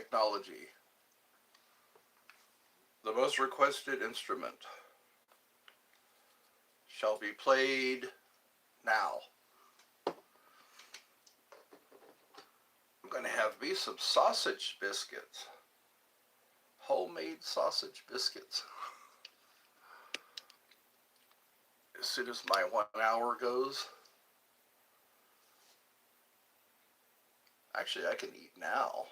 technology. The most requested instrument shall be played now. I'm going to have me some sausage biscuits. Homemade sausage biscuits. As soon as my 1 hour goes. Actually, I can eat now.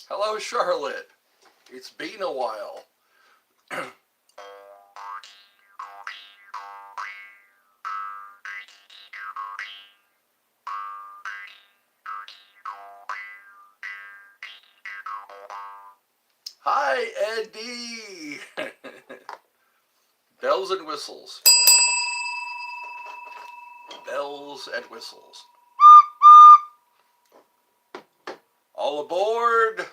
Hello, Charlotte. It's been a while. Hi, Eddie. Bells and whistles. Bells and whistles. All aboard.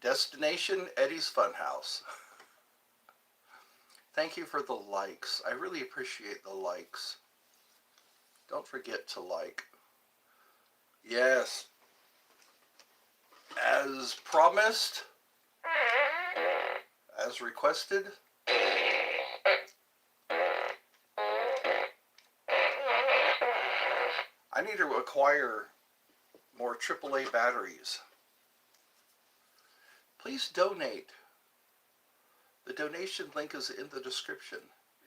Destination Eddie's Funhouse. Thank you for the likes. I really appreciate the likes. Don't forget to like. Yes. As promised, as requested, I need to acquire more AAA batteries. Please donate. The donation link is in the description.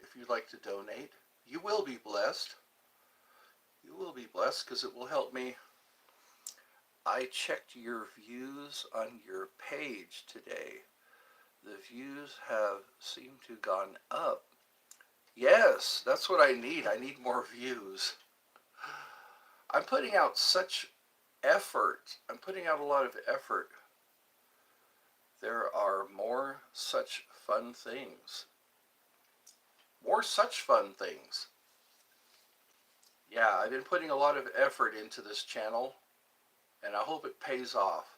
If you'd like to donate, you will be blessed. You will be blessed because it will help me. I checked your views on your page today. The views have seemed to gone up. Yes, that's what I need. I need more views. I'm putting out such effort. I'm putting out a lot of effort. There are more such fun things. More such fun things. Yeah, I've been putting a lot of effort into this channel, and I hope it pays off.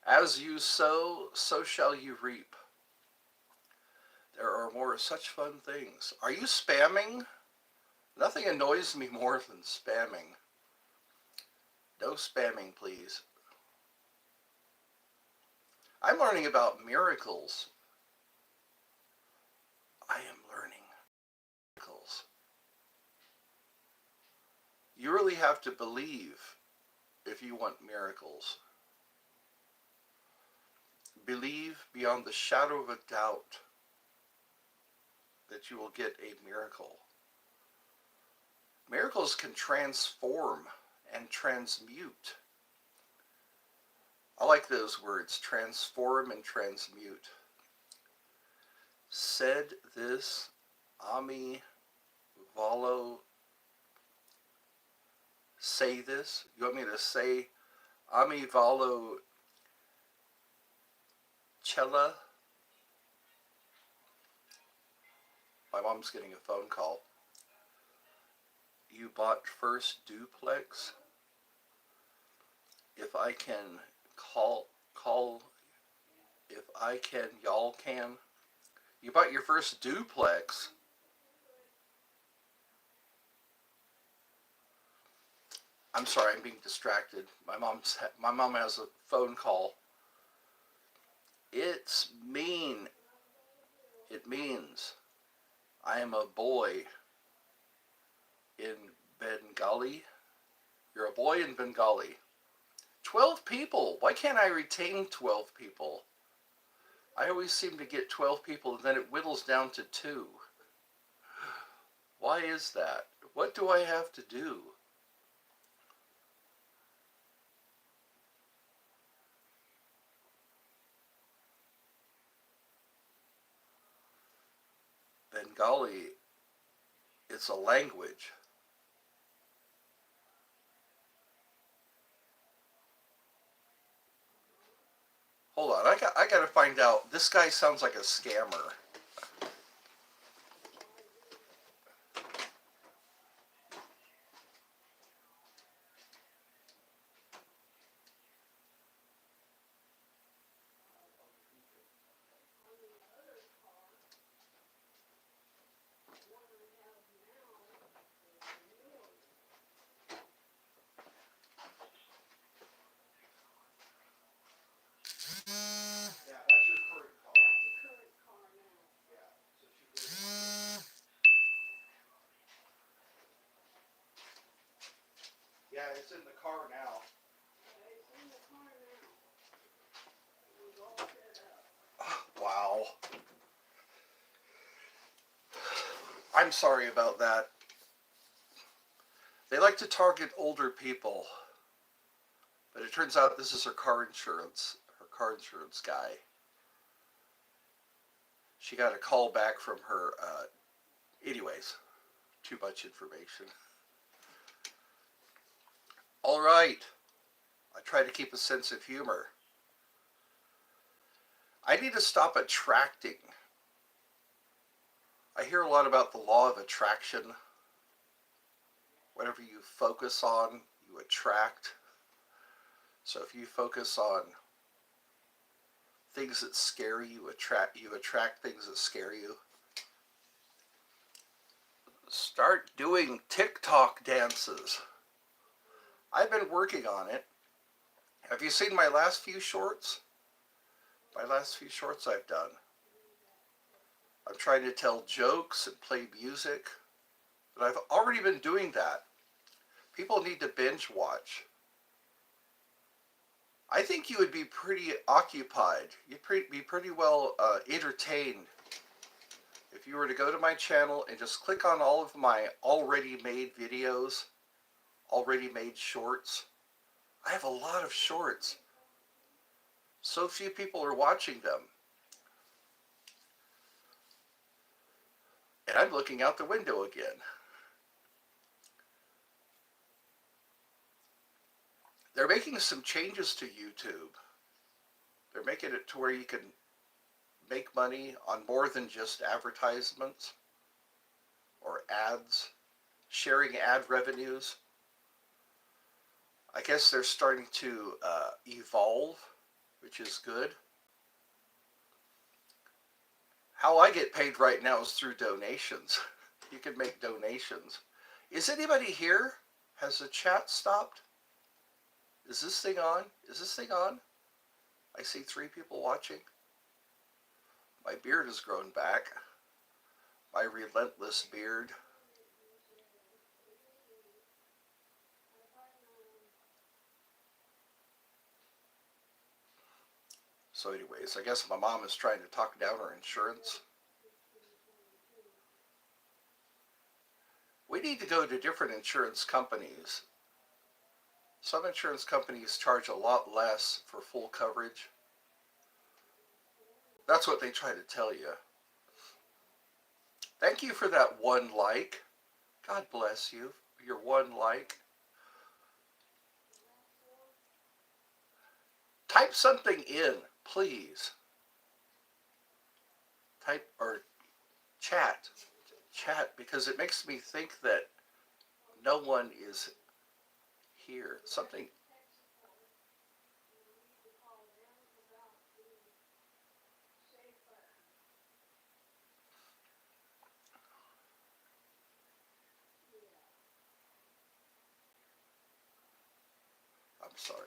As you sow, so shall you reap. There are more such fun things. Are you spamming? Nothing annoys me more than spamming. No spamming, please. I'm learning about miracles. I am learning miracles. You really have to believe if you want miracles. Believe beyond the shadow of a doubt that you will get a miracle. Miracles can transform and transmute. I like those words, transform and transmute. Said this Ami Valo. Say this? You want me to say Ami Valo Cella? My mom's getting a phone call. You bought first duplex? If I can call, if I can, y'all can. You bought your first duplex? I'm sorry, I'm being distracted. My mom has a phone call. It's mean. It means I am a boy in Bengali. You're a boy in Bengali. 12 people. Why can't I retain 12 people? I always seem to get 12 people and then it whittles down to 2. Why is that? What do I have to do? Bengali, it's a language. Hold on, I got to find out. This guy sounds like a scammer. It's in the car now. Wow. I'm sorry about that. They like to target older people. But it turns out this is her car insurance guy. She got a call back from her. Anyways, too much information. All right. I try to keep a sense of humor. I need to stop attracting. I hear a lot about the law of attraction. Whatever you focus on, you attract. So if you focus on things that scare you, you attract things that scare you. Start doing TikTok dances. I've been working on it. Have you seen my last few shorts? My last few shorts I've done. I'm trying to tell jokes and play music, but I've already been doing that. People need to binge watch. I think you would be pretty occupied. You'd be pretty well entertained if you were to go to my channel and just click on all of my already made videos, already made shorts. I have a lot of shorts. So few people are watching them. And I'm looking out the window again. They're making some changes to YouTube. They're making it to where you can make money on more than just advertisements or ads, sharing ad revenues. I guess they're starting to evolve, which is good. How I get paid right now is through donations. You can make donations. Is anybody here? Has the chat stopped? Is this thing on? Is this thing on? I see 3 people watching. My beard has grown back. My relentless beard. So anyways, I guess my mom is trying to talk down her insurance. We need to go to different insurance companies. Some insurance companies charge a lot less for full coverage. That's what they try to tell you. Thank you for that 1 like. God bless you. Your 1 like. Type something in, please. Type or chat, because it makes me think that no one is here. Something. I'm sorry.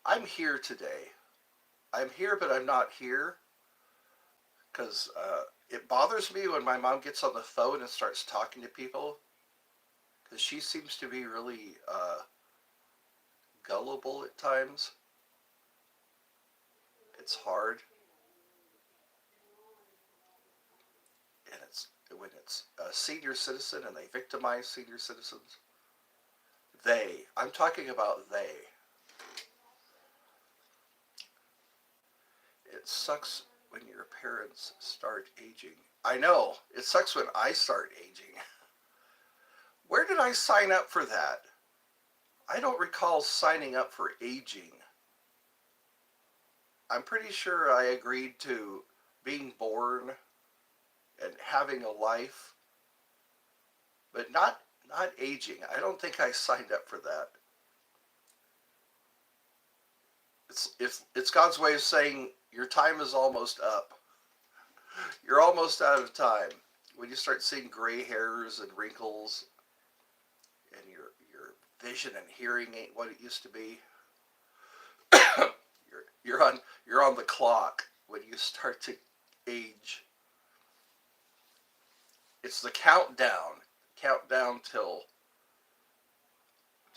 I'm here today. I'm here, but I'm not here because it bothers me when my mom gets on the phone and starts talking to people, because she seems to be really gullible at times. It's hard. And it's when it's a senior citizen and they victimize senior citizens. I'm talking about they. It sucks when your parents start aging. I know, it sucks when I start aging. Where did I sign up for that? I don't recall signing up for aging. I'm pretty sure I agreed to being born and having a life, but not aging. I don't think I signed up for that. It's God's way of saying your time is almost up. You're almost out of time. When you start seeing gray hairs and wrinkles, and your vision and hearing ain't what it used to be, you're on the clock when you start to age. It's the countdown till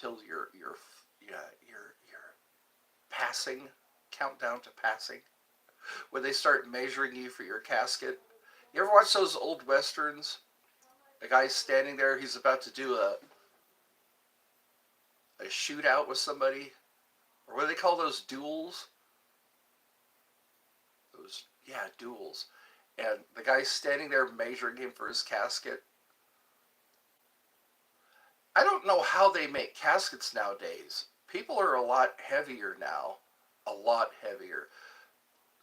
till your passing, countdown to passing, when they start measuring you for your casket. You ever watch those old westerns? A guy's standing there, he's about to do a shootout with somebody, or what do they call those, duels? Those, yeah, duels. And the guy's standing there measuring him for his casket. I don't know how they make caskets nowadays. People are a lot heavier now, a lot heavier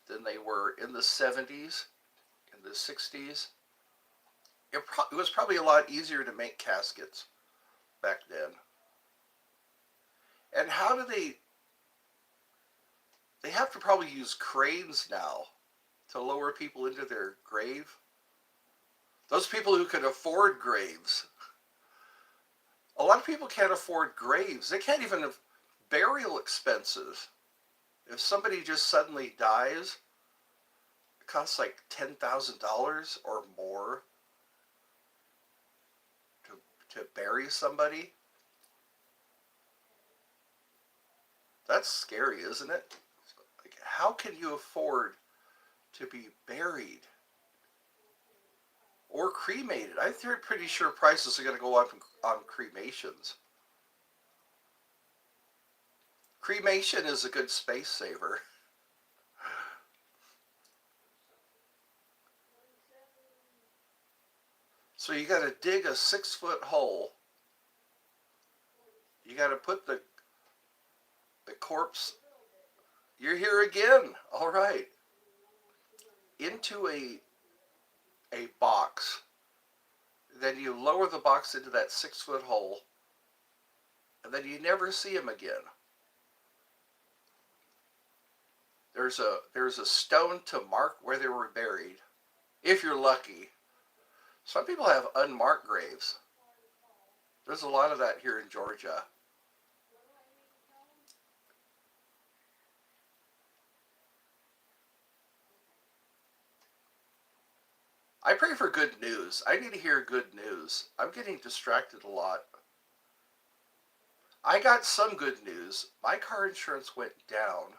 than they were in the 70s, in the 60s. It was probably a lot easier to make caskets back then. And how do they have to probably use cranes now to lower people into their grave? Those people who could afford graves. A lot of people can't afford graves. They can't even have burial expenses. If somebody just suddenly dies, it costs like $10,000 or more to bury somebody. That's scary, isn't it? Like, how can you afford to be buried or cremated? I'm pretty sure prices are going to go up on cremations. Cremation is a good space saver. So you got to dig a 6-foot hole. You got to put the corpse. You're here again. All right. Into a box. Then you lower the box into that 6-foot hole, and then you never see him again. There's a stone to mark where they were buried, if you're lucky. Some people have unmarked graves. There's a lot of that here in Georgia. I pray for good news. I need to hear good news. I'm getting distracted a lot. I got some good news. My car insurance went down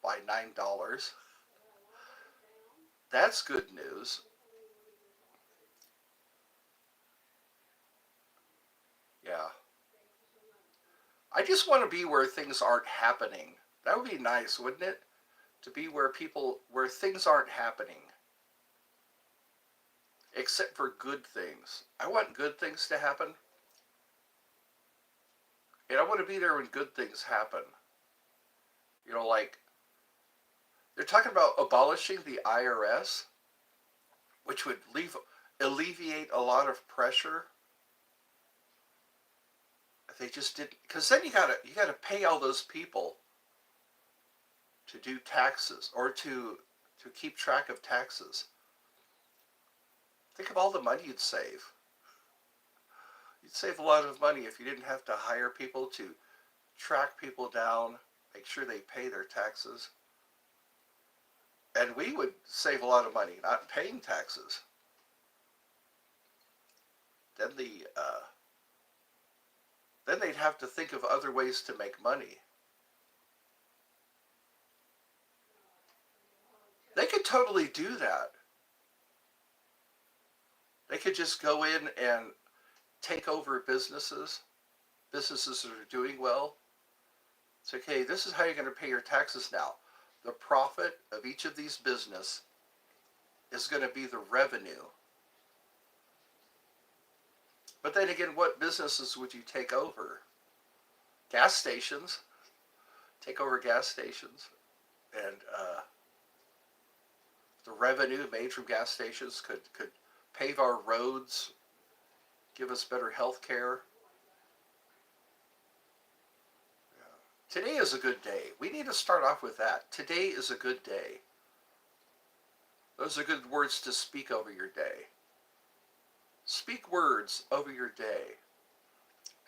by $9. That's good news. Yeah. I just want to be where things aren't happening. That would be nice, wouldn't it? To be where things aren't happening. Except for good things. I want good things to happen. And I want to be there when good things happen. You know, like, they're talking about abolishing the IRS, which would alleviate a lot of pressure. If they just didn't, because then you gotta pay all those people to do taxes or to keep track of taxes. Think of all the money you'd save. You'd save a lot of money if you didn't have to hire people to track people down, make sure they pay their taxes. And we would save a lot of money not paying taxes. Then they'd have to think of other ways to make money. They could totally do that. They could just go in and take over businesses that are doing well. It's okay, this is how you're going to pay your taxes now. The profit of each of these businesses is going to be the revenue. But then again, what businesses would you take over? Gas stations. Take over gas stations. And the revenue made from gas stations could pave our roads, give us better health care. Today is a good day. We need to start off with that. Today is a good day. Those are good words to speak over your day. Speak words over your day.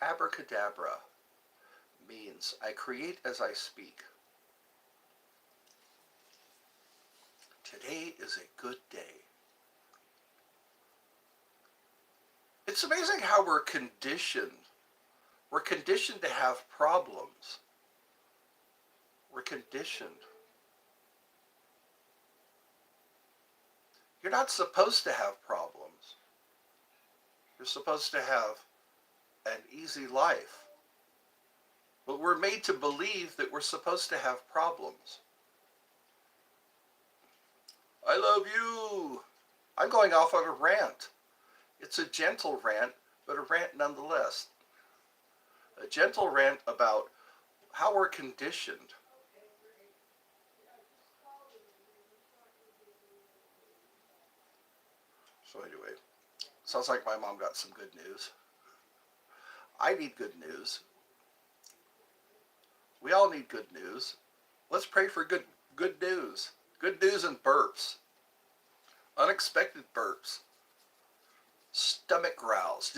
Abracadabra means I create as I speak. Today is a good day. It's amazing how we're conditioned. We're conditioned to have problems. We're conditioned. You're not supposed to have problems. You're supposed to have an easy life. But we're made to believe that we're supposed to have problems. I love you. I'm going off on a rant. It's a gentle rant, but a rant nonetheless. A gentle rant about how we're conditioned. So anyway, sounds like my mom got some good news. I need good news. We all need good news. Let's pray for good news. Good news and burps. Unexpected burps. Stomach growls.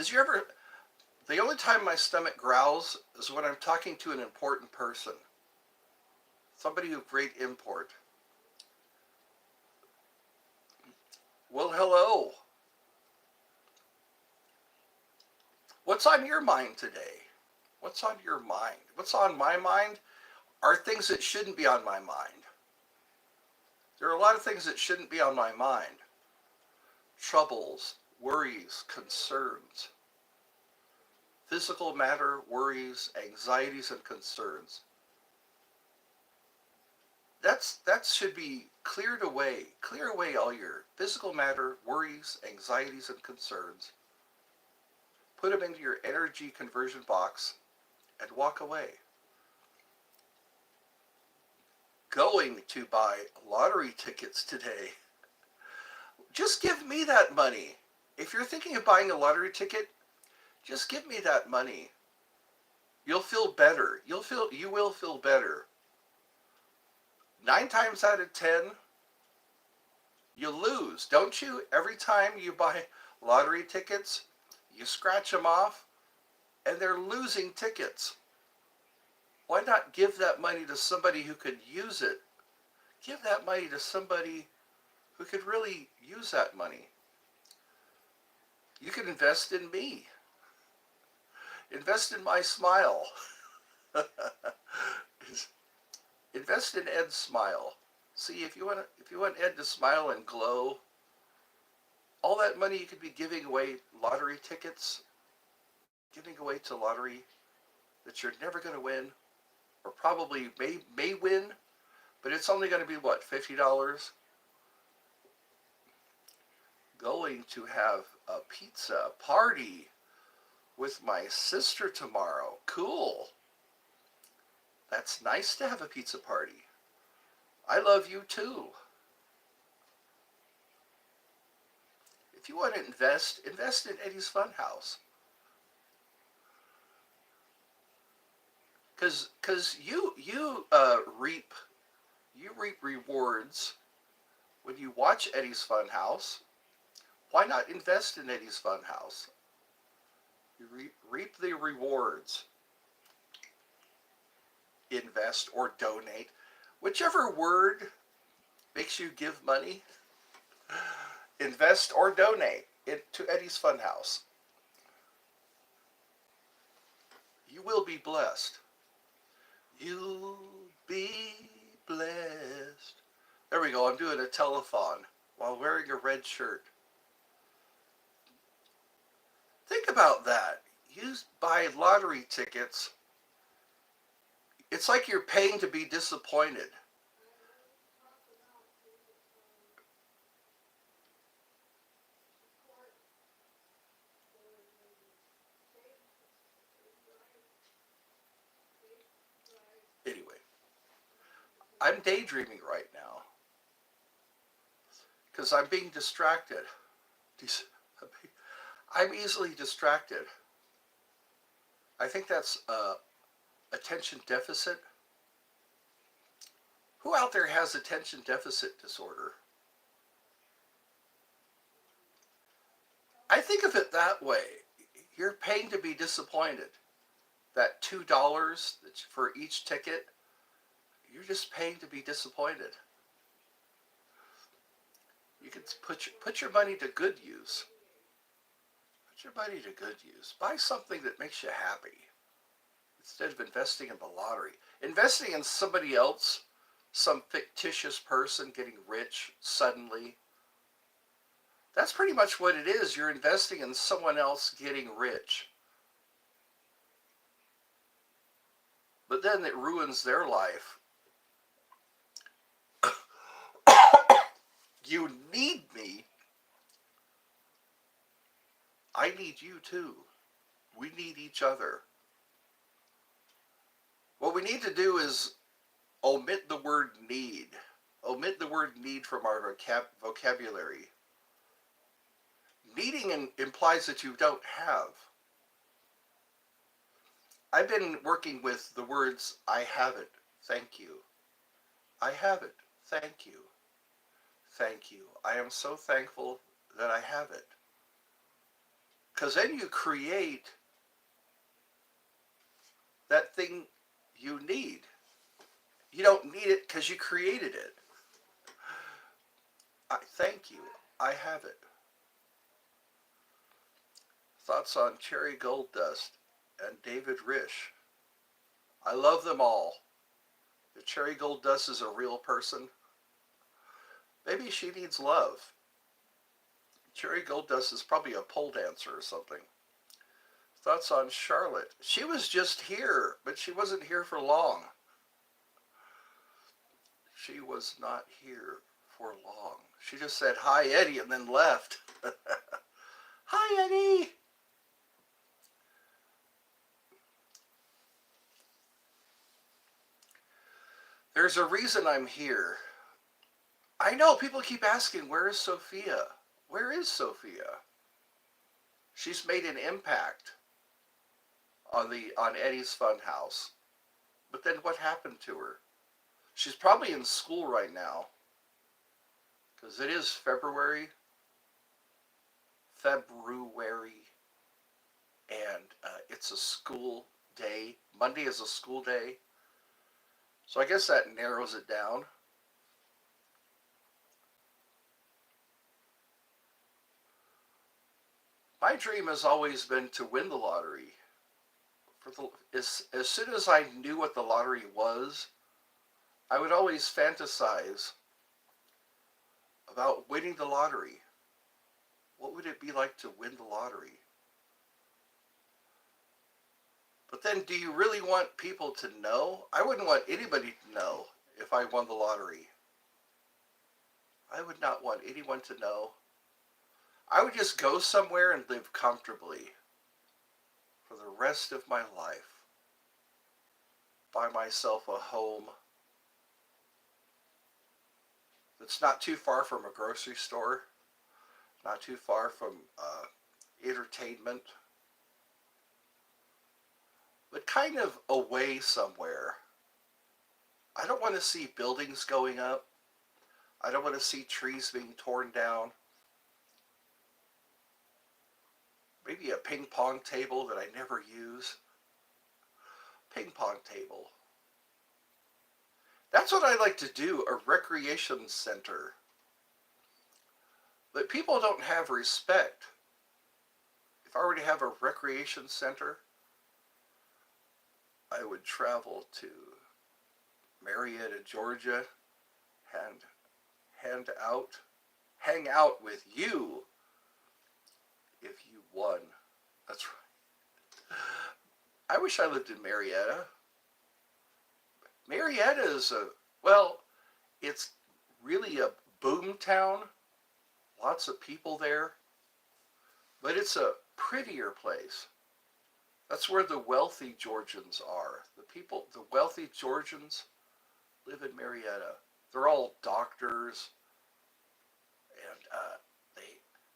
The only time my stomach growls is when I'm talking to an important person. Somebody of great import. Well, hello. What's on your mind today? What's on your mind? What's on my mind are things that shouldn't be on my mind. There are a lot of things that shouldn't be on my mind. Troubles, worries, concerns. Physical matter, worries, anxieties, and concerns. That should be cleared away. Clear away all your physical matter, worries, anxieties, and concerns. Put them into your energy conversion box and walk away. Going to buy lottery tickets today. Just give me that money. If you're thinking of buying a lottery ticket, just give me that money. You'll feel better. You will feel better. 9 times out of 10, you lose, don't you? Every time you buy lottery tickets, you scratch them off, and they're losing tickets. Why not give that money to somebody who could use it? Give that money to somebody who could really use that money. You can invest in me. Invest in my smile. Invest in Ed's smile. See, if you want Ed to smile and glow, all that money you could be giving away lottery tickets, giving away to lottery that you're never going to win, or probably may win, but it's only going to be what, $50? Going to have a pizza party with my sister tomorrow. Cool. That's nice to have a pizza party. I love you too. If you want to invest in Eddie's Funhouse. Because you reap rewards when you watch Eddie's Funhouse. Why not invest in Eddie's Funhouse? You reap the rewards. Invest or donate, whichever word makes you give money. Invest or donate it to Eddie's Funhouse. You will be blessed. You'll be blessed. There we go. I'm doing a telethon while wearing a red shirt. Think about that. You buy lottery tickets. It's like you're paying to be disappointed. Anyway, I'm daydreaming right now because I'm being distracted. I'm easily distracted. I think that's attention deficit. Who out there has attention deficit disorder? I think of it that way. You're paying to be disappointed. That $2 for each ticket, you're just paying to be disappointed. You can put your money to good use. Put your money to good use. Buy something that makes you happy. instead of investing in the lottery. Investing in somebody else, some fictitious person getting rich suddenly, that's pretty much what it is. You're investing in someone else getting rich. But then it ruins their life. You need me. I need you too. We need each other. What we need to do is omit the word need. Omit the word need from our vocabulary. Needing implies that you don't have. I've been working with the words, I have it, thank you. I have it, thank you. Thank you. I am so thankful that I have it. Because then you create that thing you need. You don't need it because you created it. Thank you. I have it. Thoughts on Cherry Goldust and David Risch. I love them all. If Cherry Goldust is a real person, maybe she needs love. Cherry Goldust is probably a pole dancer or something. Thoughts on Charlotte. She was just here, but she wasn't here for long. She was not here for long. She just said, hi, Eddie, and then left. Hi, Eddie. There's a reason I'm here. I know people keep asking, where is Sophia? Where is Sophia? She's made an impact on Eddie's Funhouse. But then what happened to her? She's probably in school right now. Because it is February. And it's a school day. Monday is a school day. So I guess that narrows it down. My dream has always been to win the lottery. As soon as I knew what the lottery was, I would always fantasize about winning the lottery. What would it be like to win the lottery? But then, do you really want people to know? I wouldn't want anybody to know if I won the lottery. I would not want anyone to know. I would just go somewhere and live comfortably for the rest of my life. Buy myself a home that's not too far from a grocery store, not too far from entertainment, but kind of away somewhere. I don't want to see buildings going up. I don't want to see trees being torn down. Maybe a ping pong table that I never use. Ping pong table. That's what I like to do, a recreation center. But people don't have respect. If I were to have a recreation center, I would travel to Marietta, Georgia, and hang out with you if you won. That's right. I wish I lived in Marietta. Marietta is it's really a boom town. Lots of people there. But it's a prettier place. That's where the wealthy Georgians are. The wealthy Georgians live in Marietta. They're all doctors, and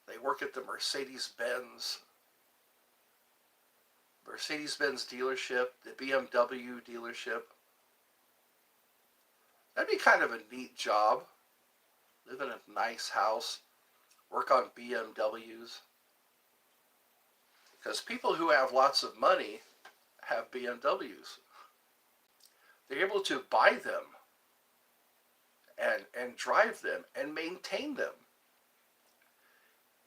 they work at the Mercedes-Benz dealership, the BMW dealership. That'd be kind of a neat job. Live in a nice house, work on BMWs. Because people who have lots of money have BMWs. They're able to buy them and drive them and maintain them.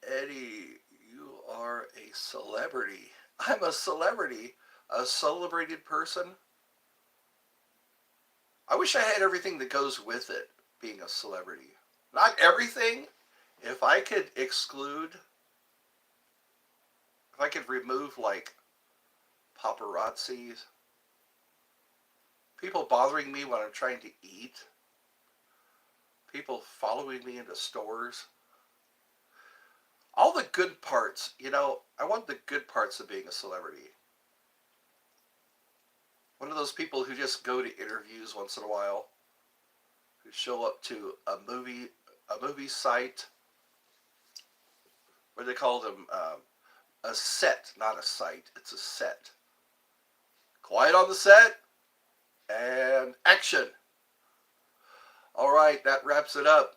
Eddie, you are a celebrity. I'm a celebrity. a celebrated person. I wish I had everything that goes with it, being a celebrity. Not everything. If I could exclude, if I could remove like paparazzi, people bothering me when I'm trying to eat, people following me into stores, all the good parts, I want the good parts of being a celebrity. One of those people who just go to interviews once in a while, who show up to a movie site, what do they call them? A set, not a site. It's a set. Quiet on the set, and action. All right, that wraps it up.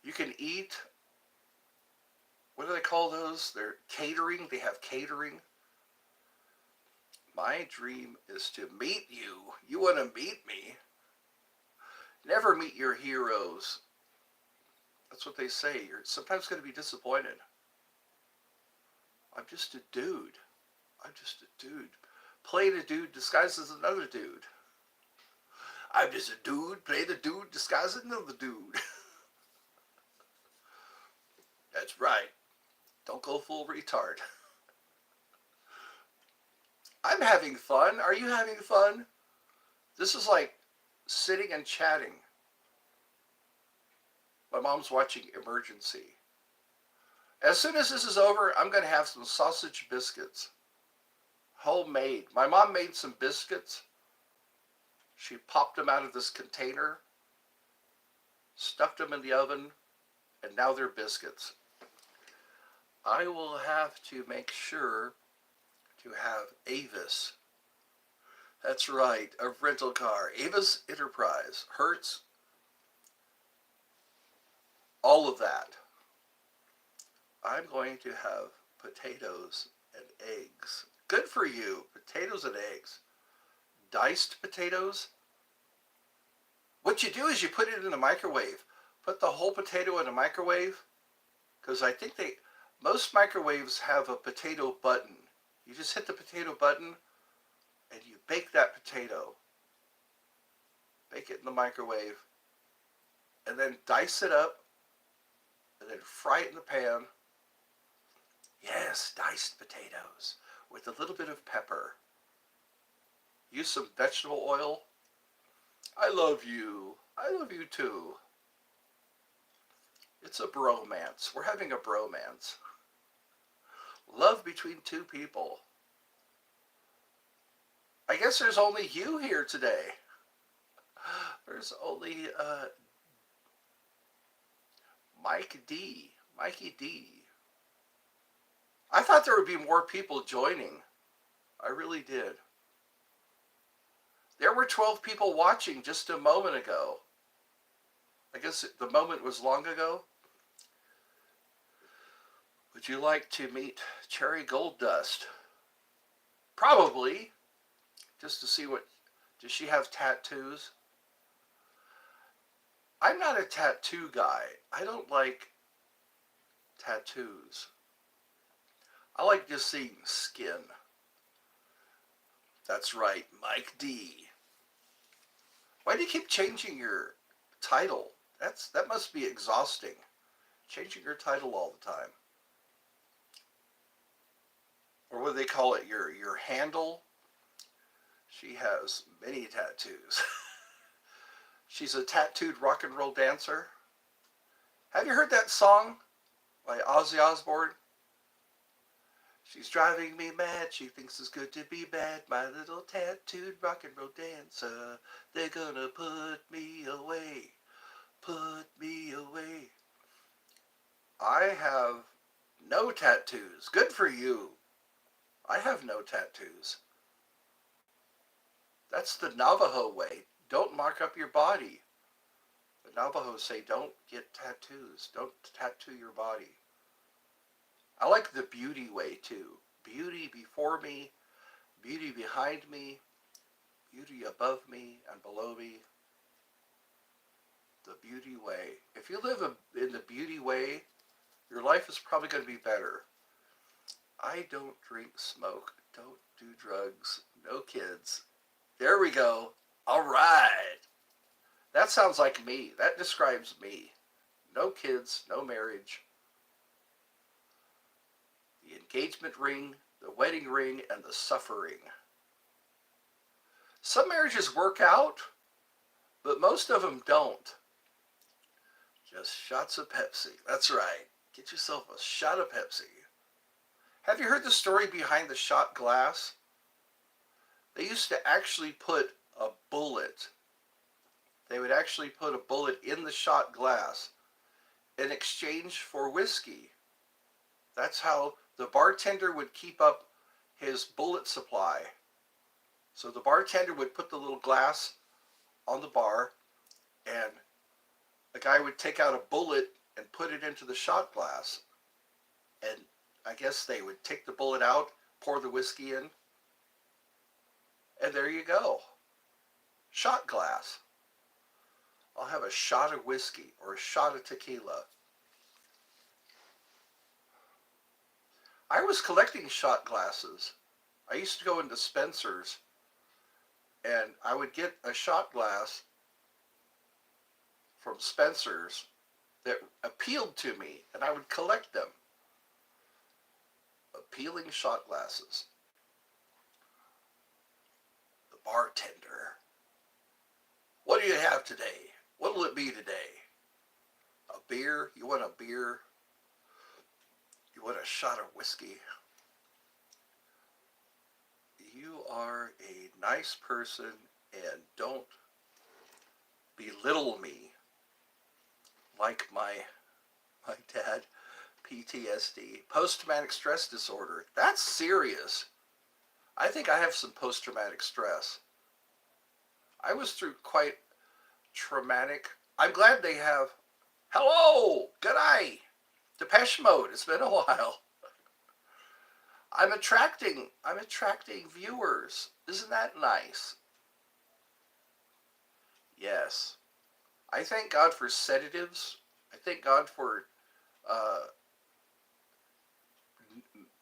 You can eat. What do they call those? They're catering. They have catering. My dream is to meet you. You want to meet me? Never meet your heroes. That's what they say. You're sometimes going to be disappointed. I'm just a dude. I'm just a dude. Playing a dude disguised as another dude. I'm just a dude, playing a dude disguised as another dude. That's right. Don't go full retard. I'm having fun. Are you having fun? This is like sitting and chatting. My mom's watching Emergency. As soon as this is over, I'm going to have some sausage biscuits. Homemade. My mom made some biscuits. She popped them out of this container, stuffed them in the oven, and now they're biscuits. I will have to make sure to have Avis. That's right, a rental car. Avis Enterprise, Hertz, all of that. I'm going to have potatoes and eggs. Good for you, potatoes and eggs. Diced potatoes. What you do is you put it in the microwave. Put the whole potato in the microwave, because I think most microwaves have a potato button. You just hit the potato button and you bake that potato. Bake it in the microwave and then dice it up and then fry it in the pan. Yes, diced potatoes with a little bit of pepper. Use some vegetable oil. I love you. I love you too. It's a bromance. We're having a bromance. Love between two people. I guess there's only you here today. There's only Mikey D. I thought there would be more people joining. I really did. There were 12 people watching just a moment ago. I guess the moment was long ago. Would you like to meet Cherry Goldust? Probably. Just to see does she have tattoos? I'm not a tattoo guy. I don't like tattoos. I like just seeing skin. That's right, Mike D. Why do you keep changing your title? That must be exhausting. Changing your title all the time. Or what do they call it? Your handle? She has many tattoos. She's a tattooed rock and roll dancer. Have you heard that song by Ozzy Osbourne? She's driving me mad. She thinks it's good to be bad. My little tattooed rock and roll dancer. They're gonna put me away. Put me away. I have no tattoos. Good for you. I have no tattoos. That's the Navajo way. Don't mark up your body. The Navajos say don't get tattoos. Don't tattoo your body. I like the beauty way too. Beauty before me, beauty behind me, beauty above me and below me. The beauty way. If you live in the beauty way, your life is probably going to be better. I don't drink smoke. Don't do drugs, no kids. There we go. All right. That sounds like me. That describes me. No kids, no marriage. The engagement ring, the wedding ring, and the suffering. Some marriages work out, but most of them don't. Just shots of Pepsi. That's right. Get yourself a shot of Pepsi. Have you heard the story behind the shot glass? They used to actually put a bullet. They would actually put a bullet in the shot glass in exchange for whiskey. That's how the bartender would keep up his bullet supply. So the bartender would put the little glass on the bar, and the guy would take out a bullet and put it into the shot glass. And I guess they would take the bullet out, pour the whiskey in, and there you go. Shot glass. I'll have a shot of whiskey or a shot of tequila. I was collecting shot glasses. I used to go into Spencer's, and I would get a shot glass from Spencer's that appealed to me, and I would collect them. Appealing shot glasses. The bartender. What do you have today? What'll it be today? A beer? You want a beer? You want a shot of whiskey? You are a nice person and don't belittle me like my dad, PTSD, post-traumatic stress disorder. That's serious. I think I have some post-traumatic stress. I was through quite traumatic. I'm glad they have. Hello, g'day, Depeche Mode. It's been a while. I'm attracting viewers. Isn't that nice? Yes. I thank God for sedatives. I thank God for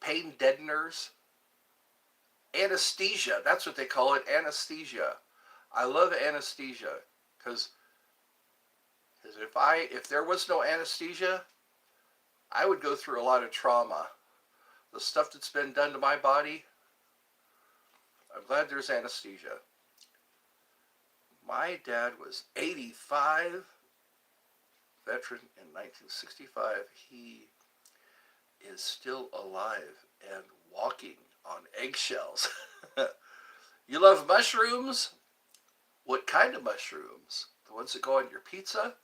pain deadeners. Anesthesia. That's what they call it. Anesthesia. I love anesthesia because if there was no anesthesia, I would go through a lot of trauma. The stuff that's been done to my body, I'm glad there's anesthesia. My dad was 85, veteran in 1965. He is still alive and walking on eggshells. You love mushrooms? What kind of mushrooms? The ones that go on your pizza?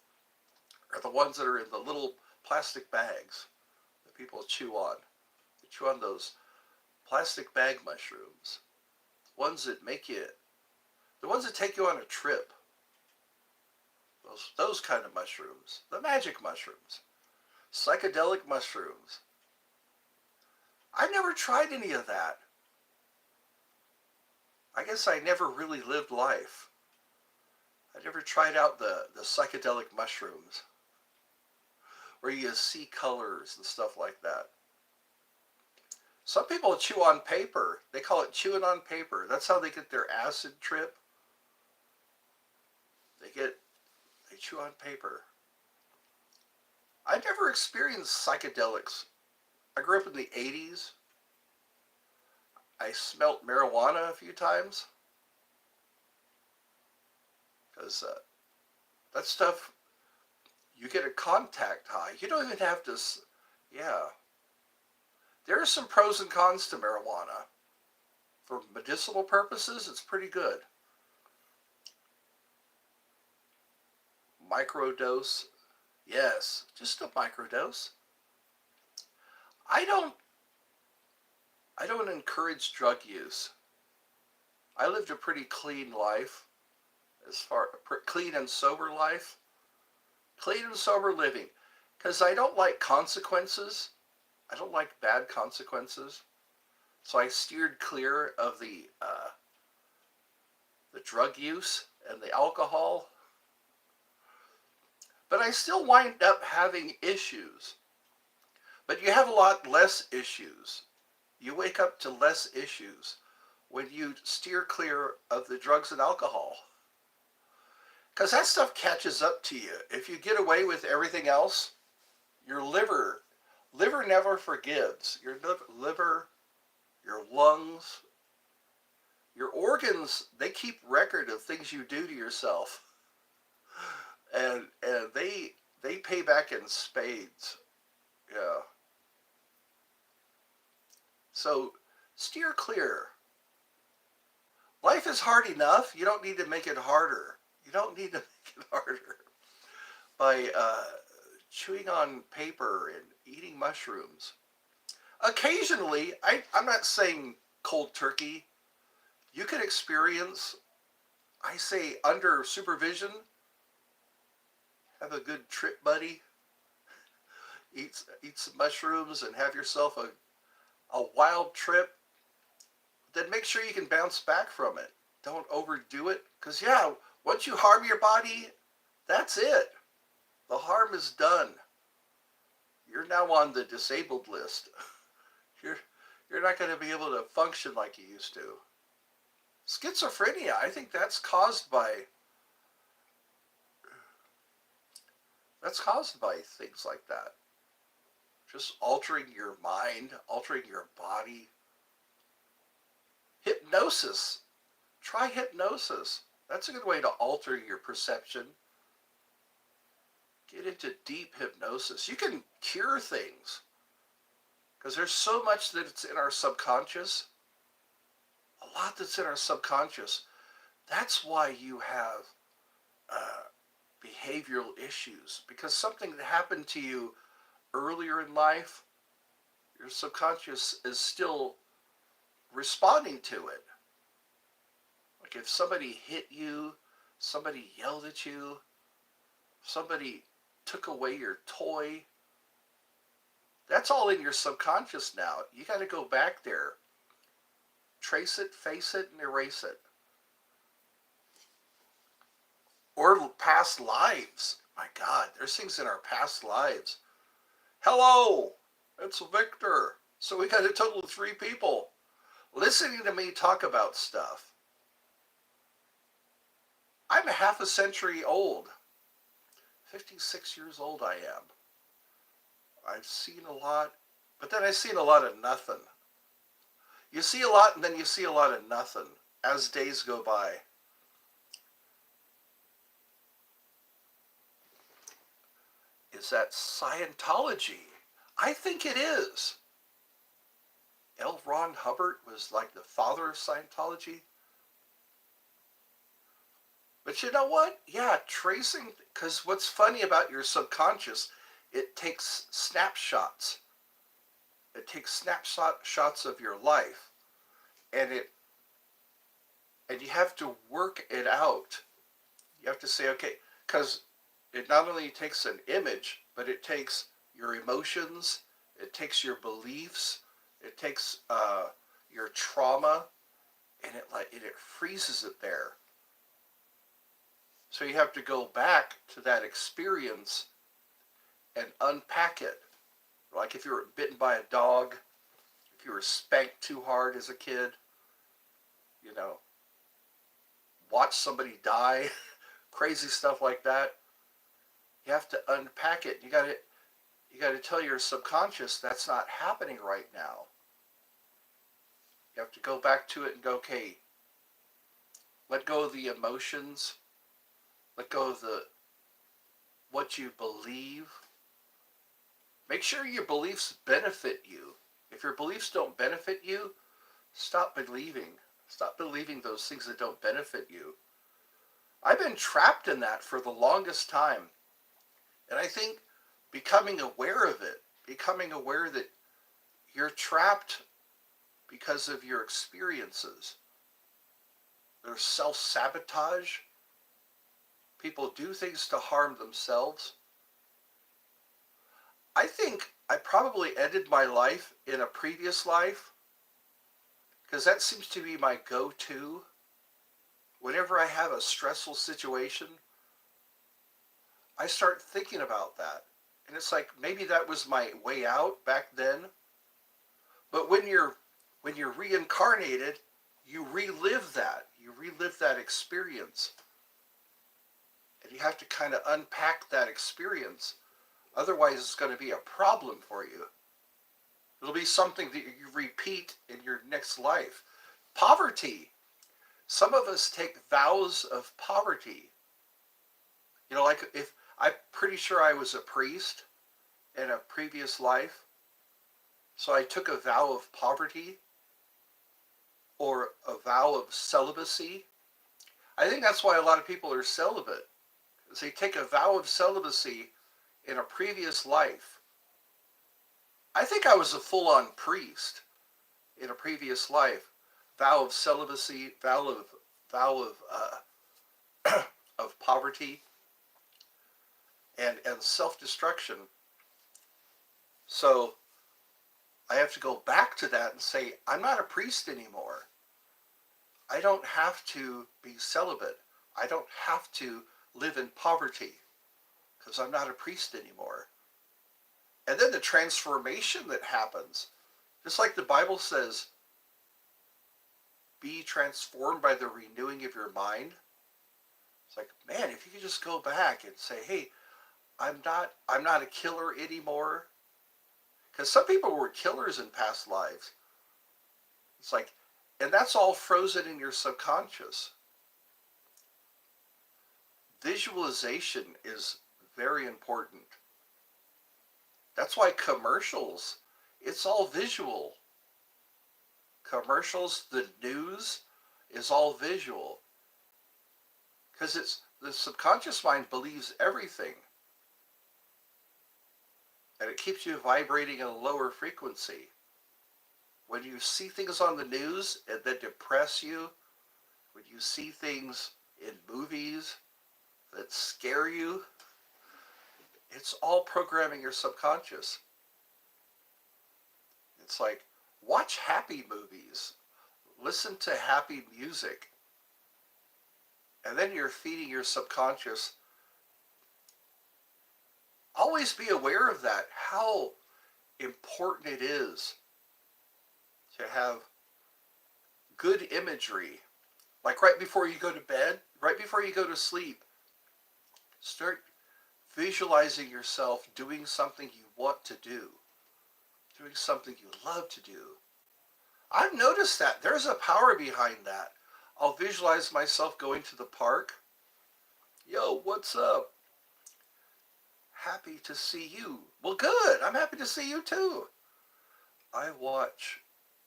Or the ones that are in the little plastic bags that people chew on? They chew on those plastic bag mushrooms. Ones that make you, the ones that take you on a trip. Those kind of mushrooms. The magic mushrooms. Psychedelic mushrooms. I never tried any of that. I guess I never really lived life. I never tried out the psychedelic mushrooms where you see colors and stuff like that. Some people chew on paper. They call it chewing on paper. That's how they get their acid trip. They chew on paper. I never experienced psychedelics. I grew up in the 80s. I smelt marijuana a few times. Because that stuff, you get a contact high. You don't even have to, yeah. There are some pros and cons to marijuana. For medicinal purposes, it's pretty good. Microdose, yes, just a microdose. I don't encourage drug use. I lived a pretty clean life, clean and sober life, clean and sober living, because I don't like consequences. I don't like bad consequences, so I steered clear of the drug use and the alcohol. But I still wind up having issues. But you have a lot less issues. You wake up to less issues when you steer clear of the drugs and alcohol. Because that stuff catches up to you. If you get away with everything else, your liver never forgives. Your liver, your lungs, your organs, they keep record of things you do to yourself. And they pay back in spades. Yeah. So steer clear. Life is hard enough. You don't need to make it harder. You don't need to make it harder by chewing on paper and eating mushrooms. Occasionally, I'm not saying cold turkey. You can experience, I say under supervision, have a good trip buddy, eat some mushrooms and have yourself a wild trip. Then make sure you can bounce back from it. Don't overdo it. Because yeah, once you harm your body, that's it. The harm is done. You're now on the disabled list. You're not going to be able to function like you used to. Schizophrenia, I think that's caused by things like that. Just altering your mind, altering your body. Hypnosis. Try hypnosis. That's a good way to alter your perception. Get into deep hypnosis. You can cure things because there's so much that's in our subconscious. A lot that's in our subconscious. That's why you have behavioral issues, because something that happened to you earlier in life, your subconscious is still responding to it. Like if somebody hit you, somebody yelled at you, somebody took away your toy, that's all in your subconscious now. You got to go back there, trace it, face it, and erase it. Or past lives. My God, there's things in our past lives. Hello, it's Victor. So we got a total of 3 people listening to me talk about stuff. I'm a half a century old. 56 years old I am. I've seen a lot, but then I've seen a lot of nothing. You see a lot and then you see a lot of nothing as days go by. Is that Scientology? I think it is. L. Ron Hubbard was like the father of Scientology. But you know what? Yeah, tracing, because what's funny about your subconscious, it takes snapshots. It takes snapshots of your life. And you have to work it out. You have to say, okay, because it not only takes an image, but it takes your emotions, it takes your beliefs, it takes your trauma, and it freezes it there. So you have to go back to that experience and unpack it. Like if you were bitten by a dog, if you were spanked too hard as a kid, you know, watch somebody die, crazy stuff like that. You have to unpack it. You got to tell your subconscious that's not happening right now. You have to go back to it and go, okay, let go of the emotions, let go of what you believe. Make sure your beliefs benefit you. If your beliefs don't benefit you, stop believing. Stop believing those things that don't benefit you. I've been trapped in that for the longest time. And I think becoming aware of it, becoming aware that you're trapped because of your experiences. There's self-sabotage. People do things to harm themselves. I think I probably ended my life in a previous life because that seems to be my go-to. Whenever I have a stressful situation, I start thinking about that. And it's like, maybe that was my way out back then. But when you're reincarnated, you relive that. You relive that experience. And you have to kind of unpack that experience. Otherwise, it's going to be a problem for you. It'll be something that you repeat in your next life. Poverty. Some of us take vows of poverty. You know, like if I'm pretty sure I was a priest in a previous life, so I took a vow of poverty or a vow of celibacy. I think that's why a lot of people are celibate, because they take a vow of celibacy in a previous life. I think I was a full-on priest in a previous life. Vow of celibacy, vow of poverty, and self-destruction. So I have to go back to that and say, I'm not a priest anymore. I don't have to be celibate. I don't have to live in poverty because I'm not a priest anymore. And then the transformation that happens, just like the Bible says, be transformed by the renewing of your mind. It's like, man, if you could just go back and say, hey, I'm not a killer anymore. Because some people were killers in past lives. It's like, and that's all frozen in your subconscious. Visualization is very important. That's why commercials, it's all visual. Commercials, the news is all visual. Because it's the subconscious mind believes everything. And it keeps you vibrating at a lower frequency. When you see things on the news that depress you, when you see things in movies that scare you, it's all programming your subconscious. It's like, watch happy movies. Listen to happy music. And then you're feeding your subconscious. Always be aware of that, how important it is to have good imagery. Like right before you go to bed, right before you go to sleep, start visualizing yourself doing something you want to do, doing something you love to do. I've noticed that there's a power behind that. I'll visualize myself going to the park. Yo, what's up? Happy to see you. Well, good. I'm happy to see you too. I watch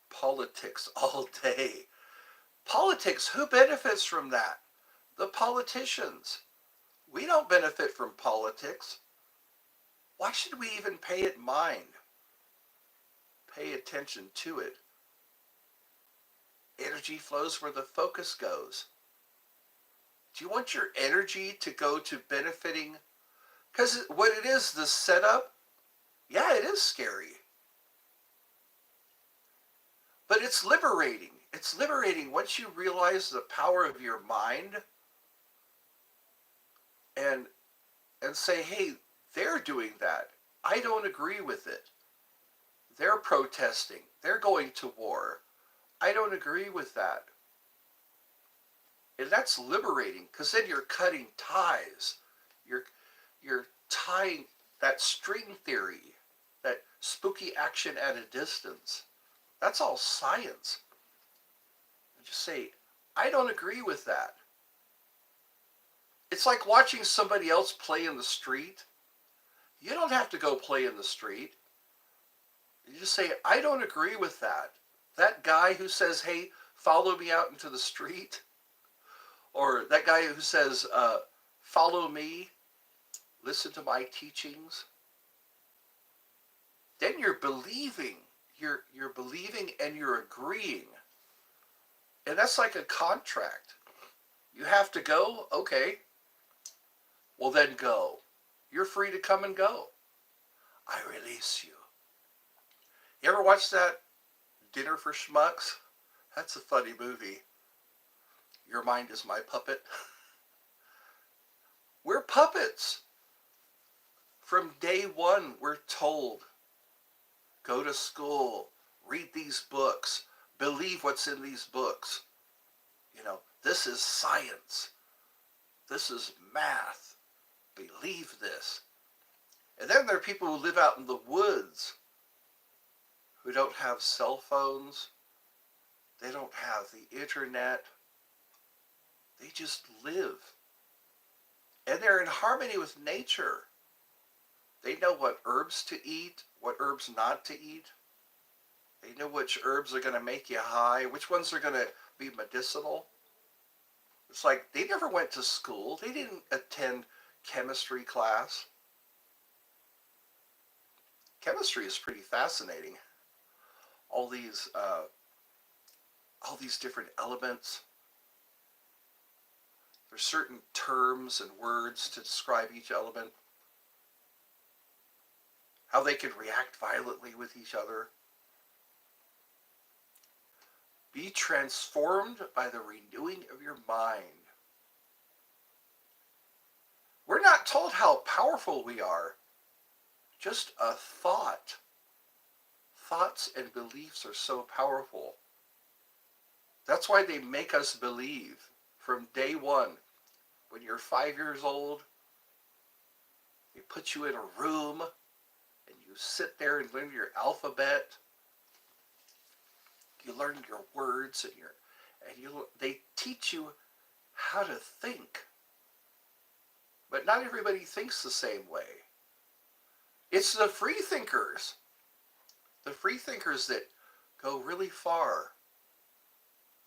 politics all day. Politics, who benefits from that? The politicians. We don't benefit from politics. Why should we even pay it mind? Pay attention to it. Energy flows where the focus goes. Do you want your energy to go to benefiting? Because what it is, the setup, yeah, it is scary. But it's liberating. It's liberating once you realize the power of your mind and say, hey, they're doing that. I don't agree with it. They're protesting. They're going to war. I don't agree with that. And that's liberating, because then you're cutting ties. You're tying that string theory, that spooky action at a distance. That's all science. And just say, I don't agree with that. It's like watching somebody else play in the street. You don't have to go play in the street. You just say, I don't agree with that. That guy who says, hey, follow me out into the street. Or that guy who says, follow me, listen to my teachings. Then you're believing. You're believing and you're agreeing. And that's like a contract. You have to go? Okay. Well, then go. You're free to come and go. I release you. You ever watch that Dinner for Schmucks? That's a funny movie. Your mind is my puppet. We're puppets. From day one, we're told, go to school, read these books, believe what's in these books. This is science. This is math. Believe this. And then there are people who live out in the woods who don't have cell phones. They don't have the internet. They just live. And they're in harmony with nature. They know what herbs to eat, what herbs not to eat. They know which herbs are going to make you high, which ones are going to be medicinal. It's like they never went to school. They didn't attend chemistry class. Chemistry is pretty fascinating. All these different elements. There's certain terms and words to describe each element. How they can react violently with each other. Be transformed by the renewing of your mind. We're not told how powerful we are. Just a thought. Thoughts and beliefs are so powerful. That's why they make us believe from day one. When you're 5 years old, they put you in a room and you sit there and learn your alphabet. You learn your words and they teach you how to think. But not everybody thinks the same way. It's the free thinkers. The free thinkers that go really far.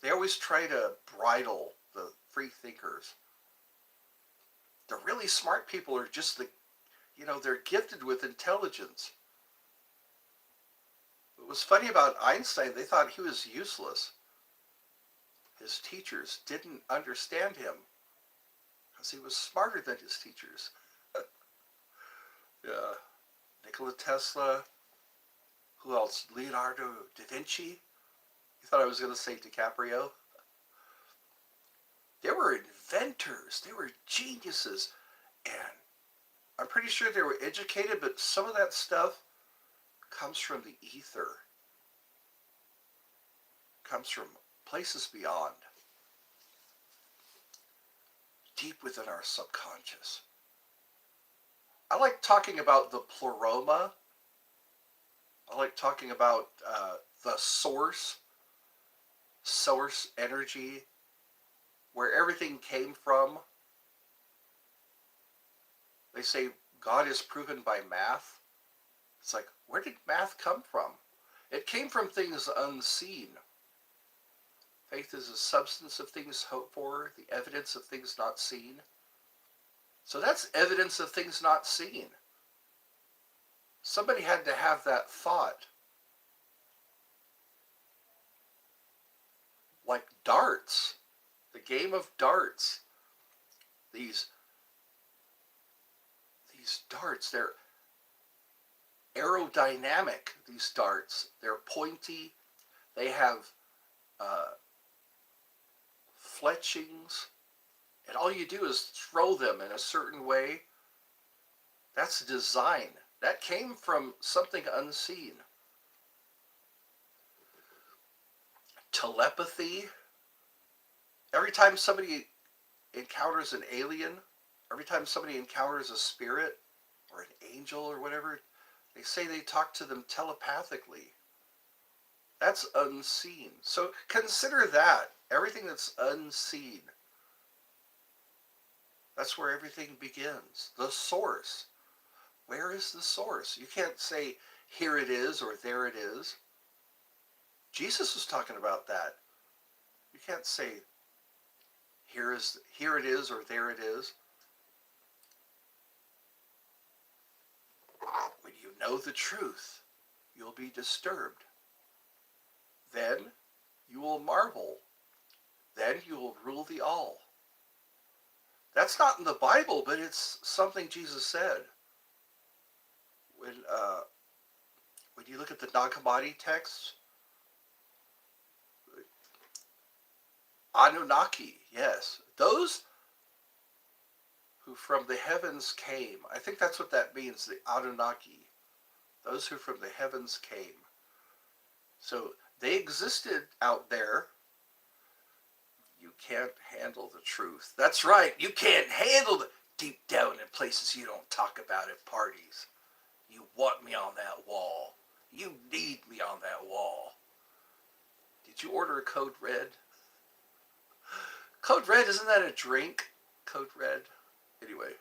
They always try to bridle the free thinkers. The really smart people are just they're gifted with intelligence. What was funny about Einstein, they thought he was useless. His teachers didn't understand him because he was smarter than his teachers. Yeah. Nikola Tesla. Who else? Leonardo da Vinci. You thought I was going to say DiCaprio? They were inventors. They were geniuses. And I'm pretty sure they were educated, but some of that stuff comes from the ether. Comes from places beyond. Deep within our subconscious. I like talking about the pleroma. I like talking about the source energy, where everything came from. They say God is proven by math. It's like, where did math come from? It came from things unseen. Faith is the substance of things hoped for, the evidence of things not seen. So that's evidence of things not seen. Somebody had to have that thought. Like darts, the game of darts. These darts, they're aerodynamic, these darts. They're pointy. They have fletchings. And all you do is throw them in a certain way. That's design. That came from something unseen. Telepathy. Every time somebody encounters an alien, every time somebody encounters a spirit or an angel or whatever, they say they talk to them telepathically. That's unseen. So consider that. Everything that's unseen. That's where everything begins. The source. Where is the source? You can't say, here it is or there it is. Jesus was talking about that. You can't say, here it is or there it is. When you know the truth, you'll be disturbed. Then you will marvel. Then you will rule the all. That's not in the Bible, but it's something Jesus said. When you look at the Nag Hammadi texts, Anunnaki, yes, those who from the heavens came. I think that's what that means, the Anunnaki. Those who from the heavens came. So they existed out there. You can't handle the truth. That's right. You can't handle the deep down in places you don't talk about at parties. You want me on that wall. You need me on that wall. Did you order a Code Red? Code Red, isn't that a drink? Code Red? Anyway,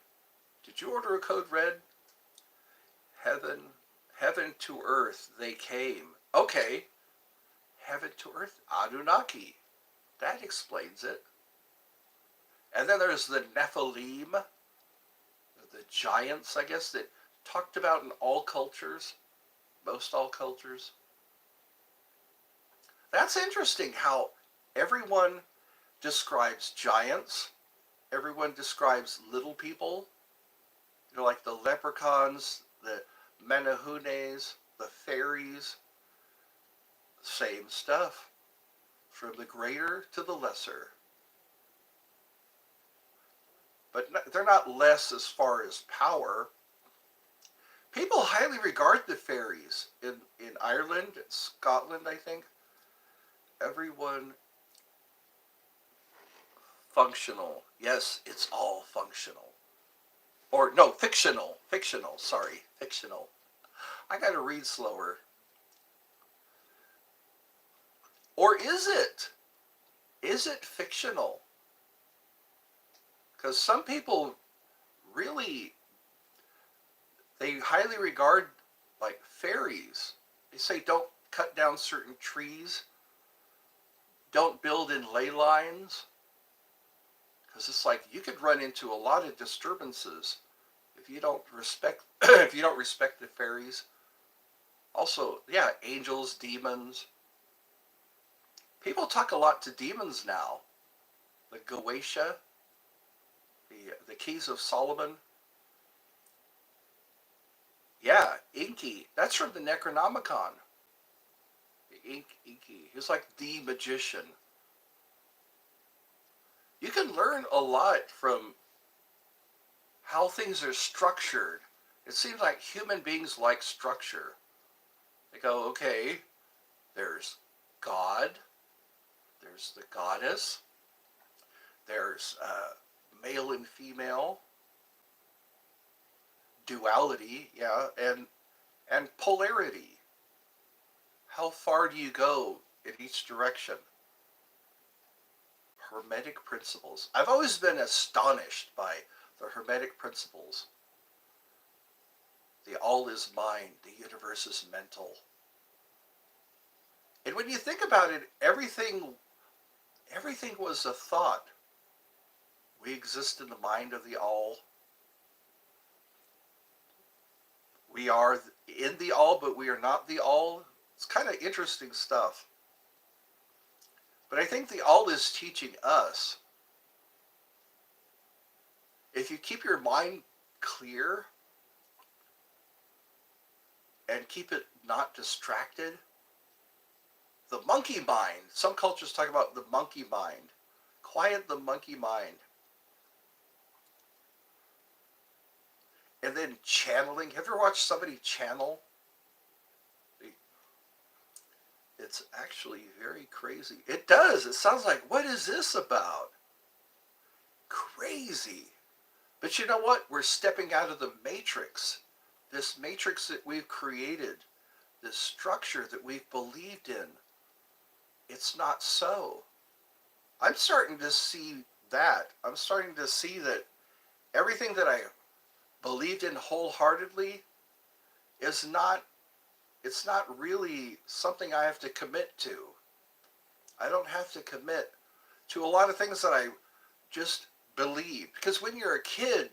did you order a Code Red? Heaven to earth, they came. Okay, heaven to earth, Anunnaki. That explains it. And then there's the Nephilim, the giants, I guess, that talked about in all cultures, most all cultures. That's interesting how everyone describes giants, everyone describes little people, like the leprechauns, the menahunes, the fairies, same stuff, from the greater to the lesser. But they're not less as far as power. People highly regard the fairies in Ireland, in Scotland, I think. Everyone functional. Yes, it's all functional. Or no, fictional. Fictional, sorry. Fictional. I gotta read slower. Or is it? Is it fictional? Because some people really, they highly regard like fairies. They say don't cut down certain trees. Don't build in ley lines. Because it's like you could run into a lot of disturbances if you don't respect if you don't respect the fairies. Also, yeah, angels, demons. People talk a lot to demons now. The Goetia, the Keys of Solomon. Yeah, Inky. That's from the Necronomicon. Inky. He's like the magician. You can learn a lot from how things are structured. It seems like human beings like structure. They go, okay, there's God, there's the goddess, there's male and female, duality, yeah, and polarity. How far do you go in each direction? Hermetic principles. I've always been astonished by the Hermetic principles. The all is mind, the universe is mental. And when you think about it, everything was a thought. We exist in the mind of the all. We are in the all, but we are not the all. It's kind of interesting stuff. But I think the all is teaching us, if you keep your mind clear and keep it not distracted, the monkey mind, some cultures talk about the monkey mind. Quiet the monkey mind. And then channeling. Have you ever watched somebody channel? It's actually very crazy. It does. It sounds like, what is this about? Crazy. But you know what? We're stepping out of the matrix. This matrix that we've created, this structure that we've believed in. It's not so. I'm starting to see that. I'm starting to see that everything that I believed in wholeheartedly is not, it's not really something I have to commit to. I don't have to commit to a lot of things that I just believe. Because when you're a kid,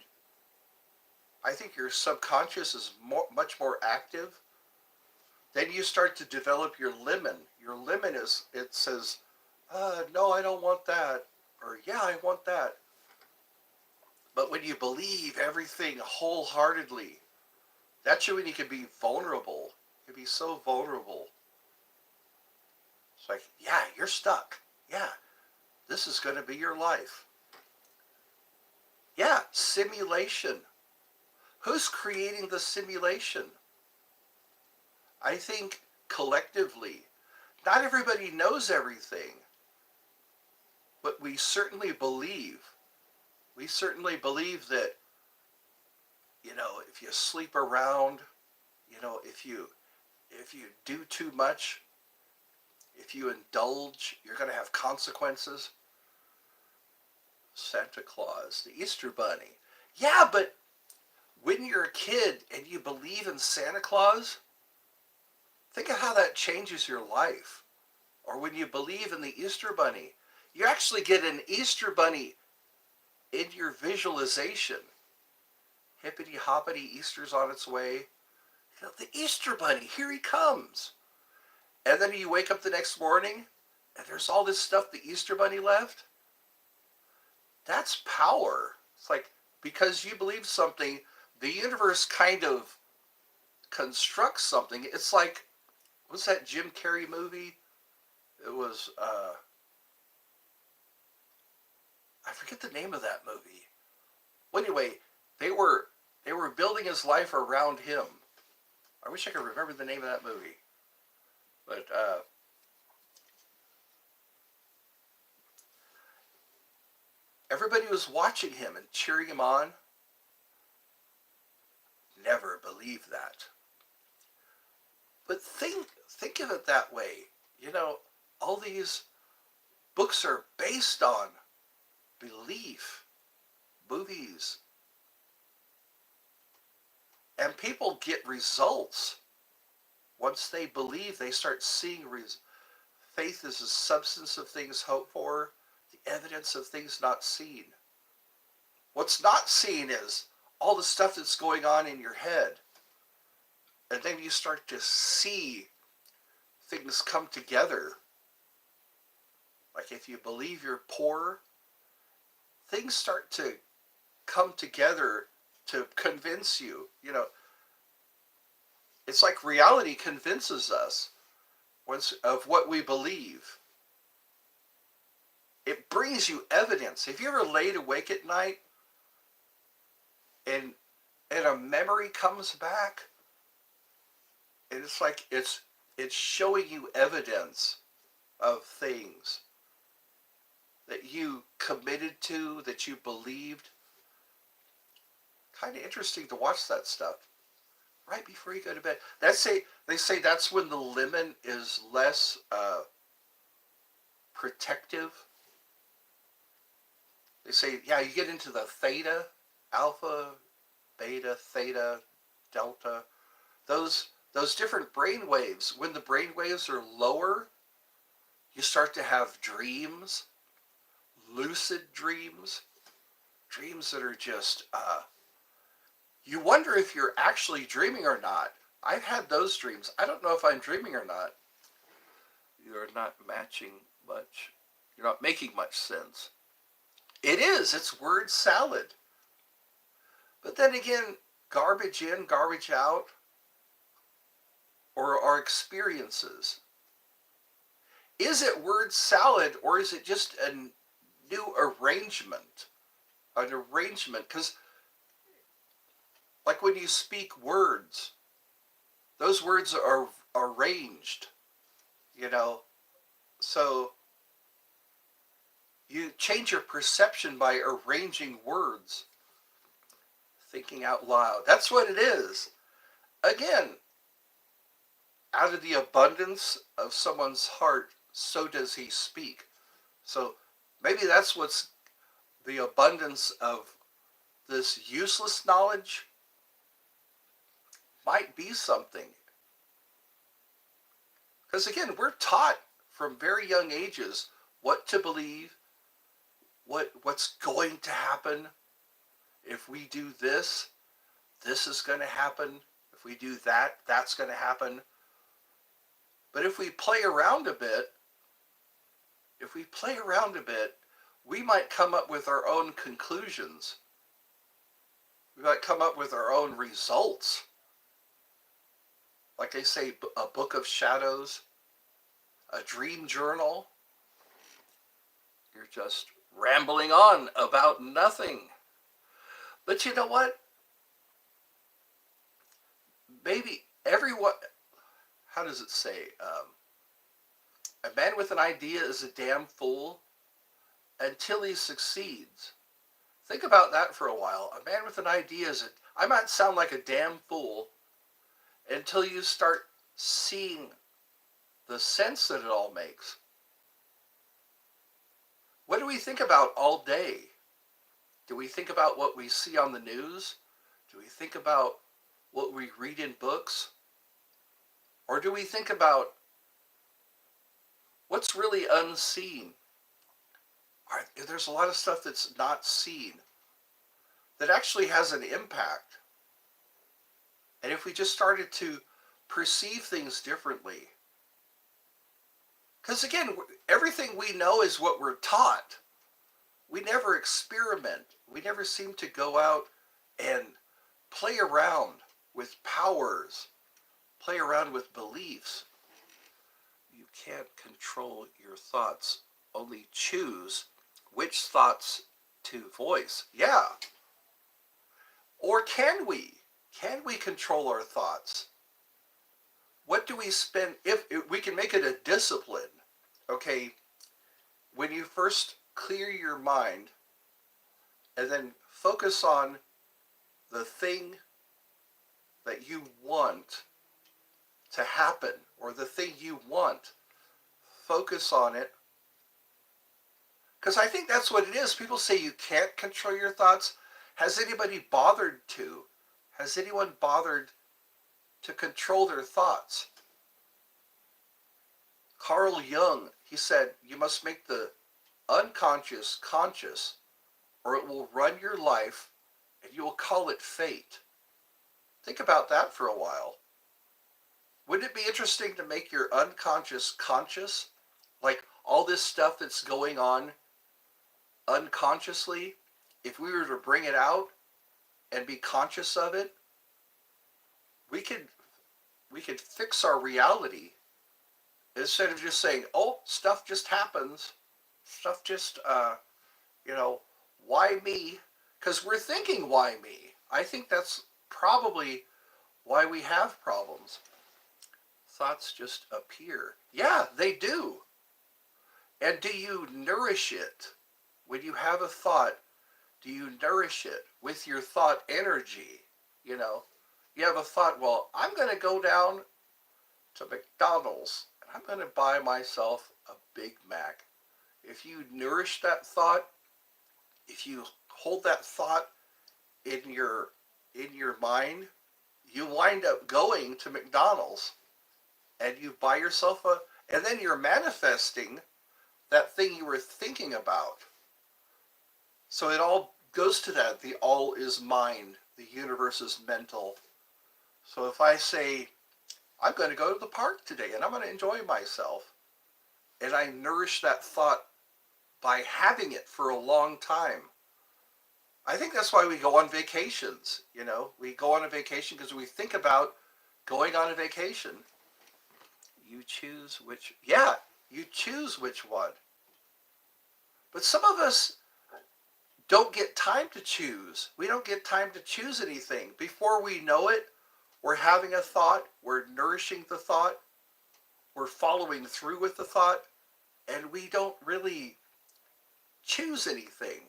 I think your subconscious is much more active. Then you start to develop your limit. Your limit is, it says, no, I don't want that. Or, yeah, I want that. But when you believe everything wholeheartedly, that's when you can be vulnerable. You can be so vulnerable. It's like, yeah, you're stuck. Yeah, this is going to be your life. Yeah, simulation. Who's creating the simulation? I think collectively. Not everybody knows everything. But we certainly believe that, if you sleep around, if you do too much, if you indulge, you're going to have consequences. Santa Claus, the Easter Bunny. Yeah, but when you're a kid and you believe in Santa Claus, think of how that changes your life. Or when you believe in the Easter Bunny, you actually get an Easter Bunny in your visualization. Hippity hoppity, Easter's on its way. The Easter Bunny, here he comes. And then you wake up the next morning and there's all this stuff the Easter Bunny left. That's power. It's like, because you believe something, the universe kind of constructs something. It's like, what's that Jim Carrey movie? It was, I forget the name of that movie. Well, anyway, they were building his life around him. I wish I could remember the name of that movie. But everybody was watching him and cheering him on. Never believe that. But think of it that way. All these books are based on belief, movies. And people get results. Once they believe, they start seeing faith is the substance of things hoped for, the evidence of things not seen. What's not seen is all the stuff that's going on in your head. And then you start to see things come together. Like if you believe you're poor, things start to come together to convince you. It's like reality convinces us of what we believe. It brings you evidence. Have you ever laid awake at night and a memory comes back? And it's like it's showing you evidence of things that you committed to, that you believed. Kind of interesting to watch that stuff right before you go to bed. They say that's when the lemon is less protective. They say, yeah, you get into the theta, alpha, beta, theta, delta. Those different brain waves. When the brain waves are lower, you start to have dreams, lucid dreams, dreams that are just, you wonder if you're actually dreaming or not. I've had those dreams. I don't know if I'm dreaming or not. You're not matching much. You're not making much sense. It is. It's word salad. But then again, garbage in, garbage out, or our experiences. Is it word salad, or is it just a new arrangement? An arrangement, because like when you speak words, those words are arranged, so you change your perception by arranging words, thinking out loud. That's what it is. Again, out of the abundance of someone's heart, so does he speak. So maybe that's what's the abundance of this useless knowledge might be something. Because again, we're taught from very young ages what to believe, what's going to happen. If we do this, this is going to happen. If we do that, that's going to happen. But if we play around a bit, we might come up with our own conclusions. We might come up with our own results. Like they say, a book of shadows, a dream journal. You're just rambling on about nothing. But you know what? Maybe everyone, how does it say? A man with an idea is a damn fool, until he succeeds. Think about that for a while. A man with an idea is, I might sound like a damn fool until you start seeing the sense that it all makes. What do we think about all day? Do we think about what we see on the news? Do we think about what we read in books? Or do we think about what's really unseen? There's a lot of stuff that's not seen that actually has an impact. And if we just started to perceive things differently, because again, everything we know is what we're taught. We never experiment. We never seem to go out and play around with powers, play around with beliefs. You can't control your thoughts, only choose which thoughts to voice. Yeah. Or can we? Can we control our thoughts? What do we spend, if we can make it a discipline, okay? When you first clear your mind and then focus on the thing that you want to happen or the thing you want, focus on it. Because I think that's what it is. People say you can't control your thoughts. Has anybody bothered to? Has anyone bothered to control their thoughts? Carl Jung, he said, you must make the unconscious conscious, or it will run your life and you will call it fate. Think about that for a while. Wouldn't it be interesting to make your unconscious conscious? Like all this stuff that's going on unconsciously, if we were to bring it out and be conscious of it, we could fix our reality instead of just saying, oh, stuff just happens. Stuff just, why me? Because we're thinking, why me? I think that's probably why we have problems. Thoughts just appear. Yeah, they do. And do you nourish it? When you have a thought, do you nourish it with your thought energy? You have a thought, well, I'm going to go down to McDonald's and I'm going to buy myself a Big Mac. If you nourish that thought, if you hold that thought in your mind, you wind up going to McDonald's and you buy yourself and then you're manifesting that thing you were thinking about. So it all goes to that. The all is mind. The universe is mental. So if I say, I'm going to go to the park today and I'm going to enjoy myself, and I nourish that thought by having it for a long time. I think that's why we go on vacations. We go on a vacation because we think about going on a vacation. You choose which one. But some of us don't get time to choose. We don't get time to choose anything. Before we know it, we're having a thought, we're nourishing the thought, we're following through with the thought, and we don't really choose anything.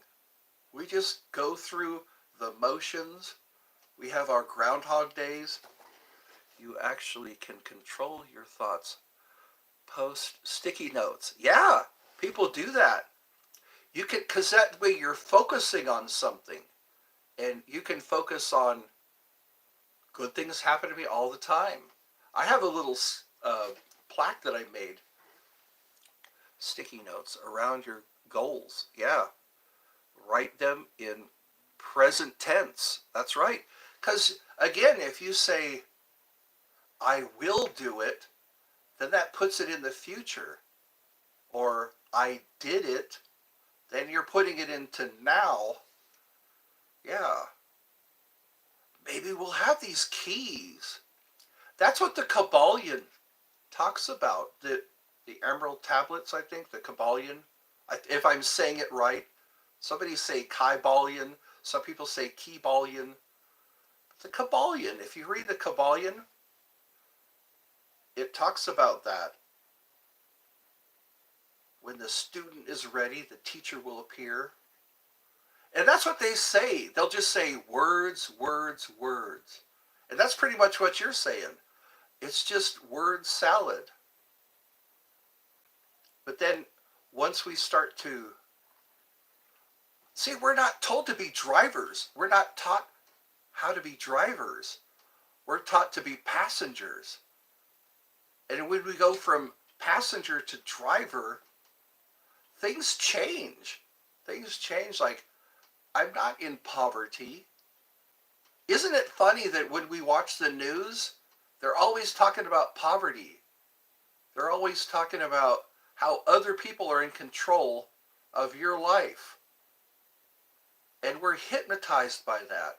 We just go through the motions. We have our Groundhog Days. You actually can control your thoughts. Post sticky notes. Yeah, people do that. You can, because that way you're focusing on something, and you can focus on good things happen to me all the time. I have a little plaque that I made, sticky notes around your goals. Yeah, write them in present tense. That's right. Because again, if you say, I will do it, then that puts it in the future. Or I did it, then you're putting it into now. Yeah. Maybe we'll have these keys. That's what the Kabbalion talks about. The Emerald Tablets, I think, the Kabbalion. If I'm saying it right. Somebody say Kybalion. Some people say Keybalion. The Kabbalion, if you read the Kabbalion, it talks about that. when the student is ready, the teacher will appear. And that's what they say. They'll just say words, words, words. And that's pretty much what you're saying. It's just word salad. But then once we start to see, we're not told to be drivers. We're not taught how to be drivers. We're taught to be passengers. And when we go from passenger to driver, things change. Things change. Like, I'm not in poverty. Isn't it funny that when we watch the news, they're always talking about poverty? They're always talking about how other people are in control of your life. And we're hypnotized by that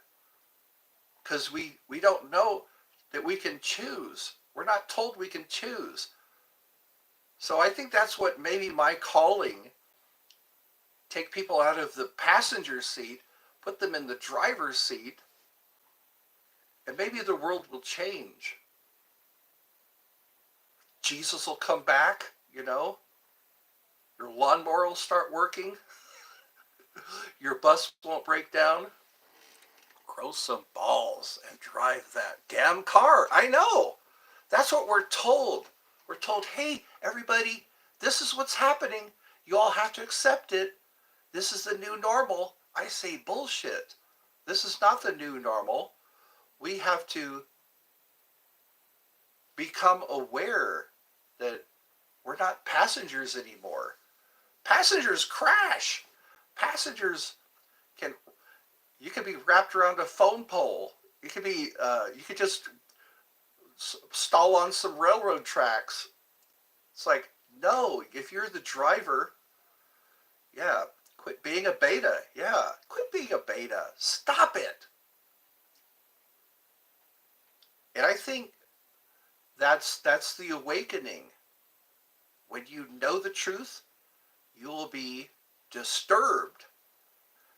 because we don't know that we can choose. We're not told we can choose. So I think that's what maybe my calling, take people out of the passenger seat, put them in the driver's seat, and maybe the world will change. Jesus will come back, you know. Your lawnmower will start working. Your bus won't break down. Grow some balls and drive that damn car. I know. That's what we're told. We're told, hey, everybody, this is what's happening. You all have to accept it. This is the new normal. I say bullshit. This is not the new normal. We have to become aware that we're not passengers anymore. Passengers crash. Passengers you can be wrapped around a phone pole. You could just stall on some railroad tracks. It's like, no, if you're the driver, yeah, quit being a beta. Yeah, quit being a beta. Stop it. And I think that's the awakening. When you know the truth, you will be disturbed.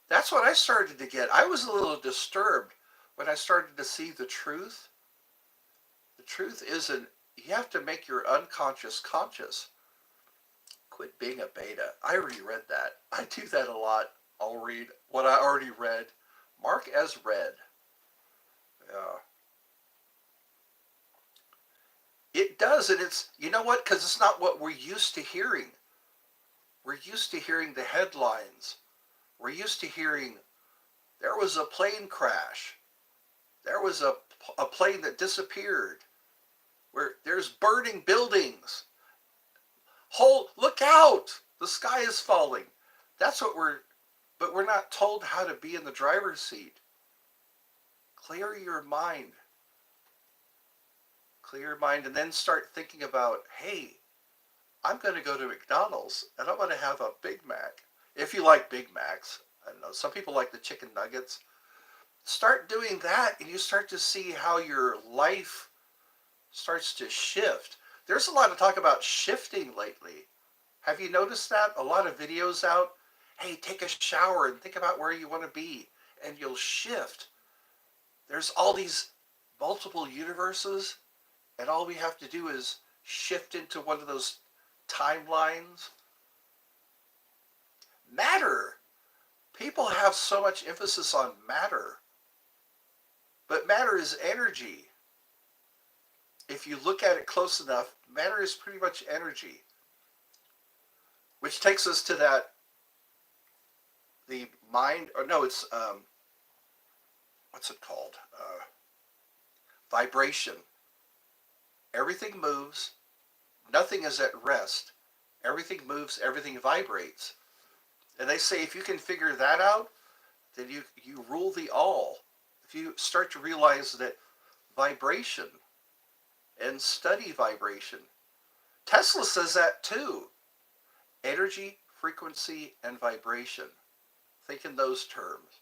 That's what I started to get. I was a little disturbed when I started to see the truth. The truth isn't, you have to make your unconscious conscious. Quit being a beta. I already read that. I do that a lot. I'll read what I already read. Mark as read. Yeah. It does, and it's, you know what? Because it's not what we're used to hearing. We're used to hearing the headlines. We're used to hearing, there was a plane crash. There was a plane that disappeared. Where there's burning buildings. Look out! The sky is falling. That's what but we're not told how to be in the driver's seat. Clear your mind. Clear your mind and then start thinking about, hey, I'm going to go to McDonald's and I'm going to have a Big Mac. If you like Big Macs, I don't know, some people like the chicken nuggets. Start doing that and you start to see how your life starts to shift. There's a lot of talk about shifting lately. Have you noticed that? A lot of videos out. Hey, take a shower and think about where you want to be and you'll shift. There's all these multiple universes and all we have to do is shift into one of those timelines. Matter. People have so much emphasis on matter. But matter is energy. If you look at it close enough, matter is pretty much energy. Which takes us to the mind, or no, it's, what's it called? Vibration. Everything moves. Nothing is at rest. Everything moves, everything vibrates. And they say if you can figure that out, then you rule the all. If you start to realize that vibration and study vibration. Tesla says that too. Energy, frequency, and vibration. Think in those terms.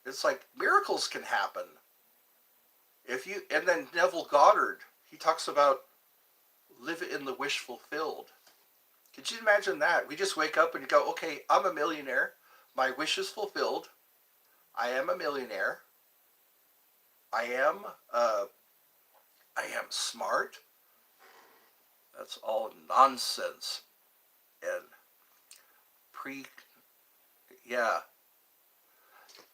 It's like miracles can happen. And then Neville Goddard, he talks about live in the wish fulfilled. Could you imagine that? We just wake up and go, okay, I'm a millionaire. My wish is fulfilled. I am a millionaire. I am smart. That's all nonsense. and pre, yeah.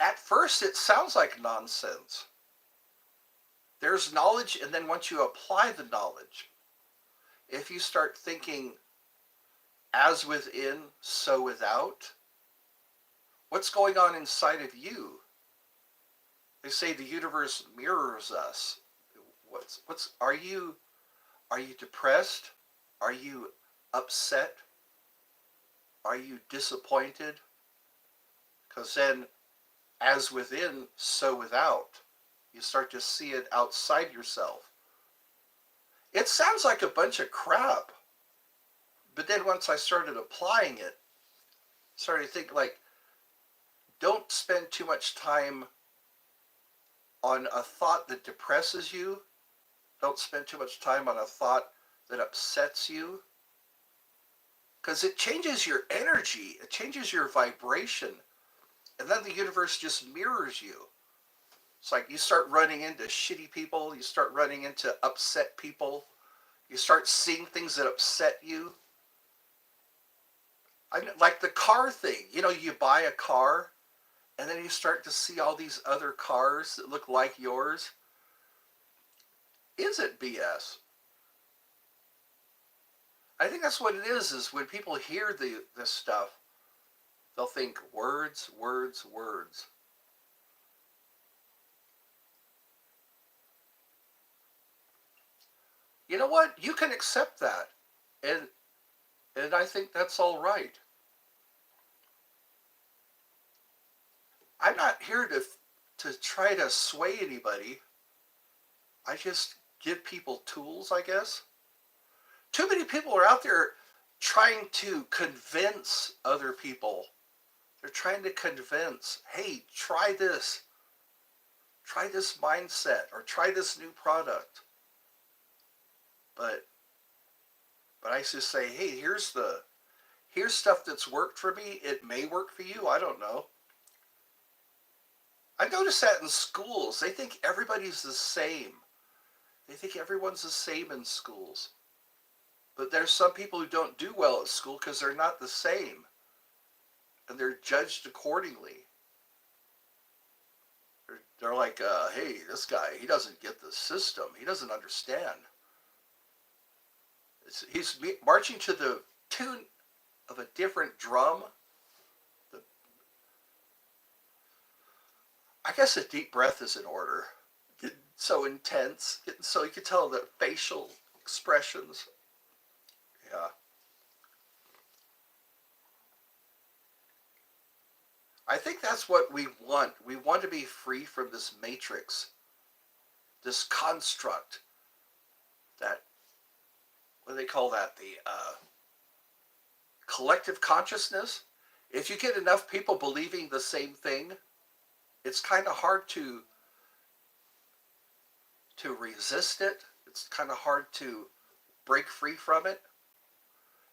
At first, it sounds like nonsense. There's knowledge, and then once you apply the knowledge, if you start thinking as within, so without, what's going on inside of you? They say the universe mirrors us. Are you depressed? Are you upset? Are you disappointed? Because then, as within, so without, you start to see it outside yourself. It sounds like a bunch of crap, but then once I started applying it, started to think like, don't spend too much time on a thought that depresses you. Don't spend too much time on a thought that upsets you, because it changes your energy, it changes your vibration, and then the universe just mirrors you. It's like you start running into shitty people, you start running into upset people, you start seeing things that upset you. Like the car thing, you buy a car, and then you start to see all these other cars that look like yours. Is it BS? I think that's what it is when people hear this stuff, they'll think words, words, words. You know what? You can accept that. And I think that's all right. I'm not here to try to sway anybody. I just give people tools, I guess. Too many people are out there trying to convince other people. They're trying to convince, hey, try this mindset, or try this new product. But I just say, hey, here's stuff that's worked for me. It may work for you. I don't know. I notice that in schools. They think everybody's the same. They think everyone's the same in schools. But there's some people who don't do well at school because they're not the same. And they're judged accordingly. They're like, hey, this guy, he doesn't get the system. He doesn't understand. He's marching to the tune of a different drum. I guess a deep breath is in order. Getting so intense. So you can tell the facial expressions. Yeah. I think that's what we want. We want to be free from this matrix, this construct, that, what do they call that? The collective consciousness. If you get enough people believing the same thing, it's kind of hard to resist it. It's kind of hard to break free from it.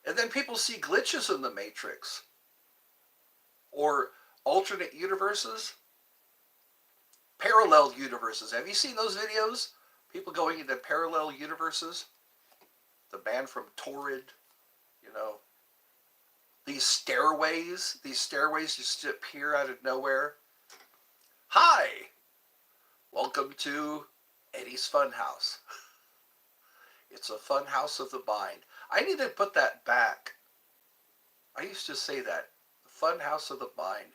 And then people see glitches in the matrix, or alternate universes, parallel universes. Have you seen those videos? People going into parallel universes? The man from Torrid, these stairways just appear out of nowhere. Hi, welcome to Eddie's Funhouse. It's a fun house of the mind. I need to put that back. I used to say that. The fun house of the mind.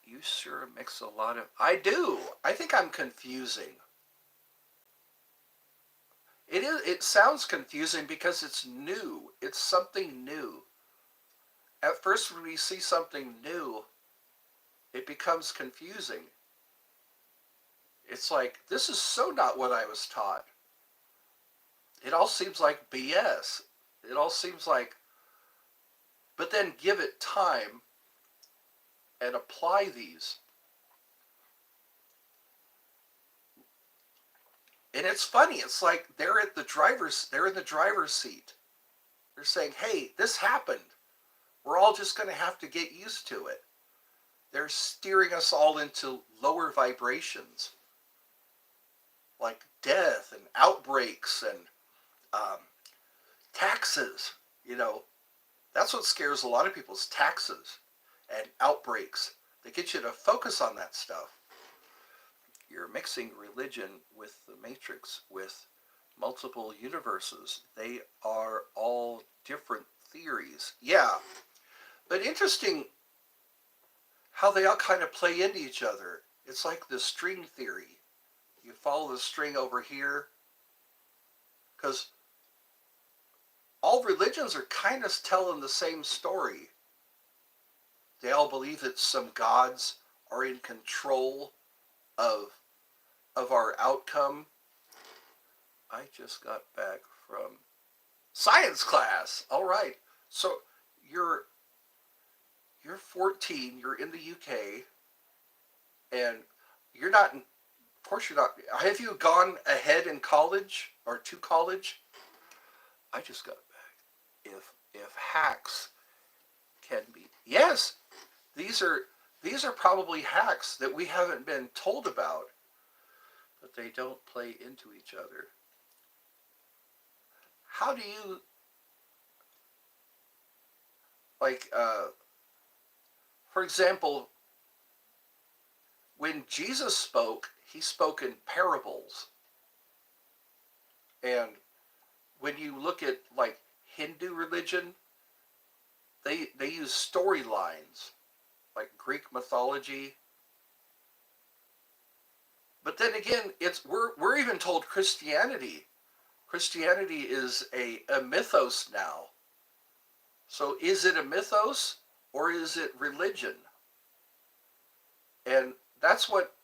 You sure mix a lot of... I do. I think I'm confusing. It sounds confusing because it's new. It's something new. At first, when we see something new, it becomes confusing. It's like, this is so not what I was taught. It all seems like BS. It all seems like... But then give it time and apply these. And it's funny. It's like they're in the driver's seat. They're saying, hey, this happened. We're all just going to have to get used to it. They're steering us all into lower vibrations, like death and outbreaks and taxes, That's what scares a lot of people's taxes and outbreaks. They get you to focus on that stuff. You're mixing religion with the Matrix, with multiple universes. They are all different theories. Yeah, but interesting how they all kind of play into each other. It's like the string theory. You follow the string over here, because all religions are kind of telling the same story. They all believe that some gods are in control of our outcome. I just got back from science class. All right. So you're 14, you're in the UK, and you're not, of course you're not, have you gone ahead in college or to college? I just got back. If hacks can be, yes, these are probably hacks that we haven't been told about, but they don't play into each other. How do you, like, for example, when Jesus spoke, he spoke in parables. And when you look at like Hindu religion, they use storylines, like Greek mythology. But then again, we're even told Christianity is a mythos now. So is it a mythos or is it religion? And that's what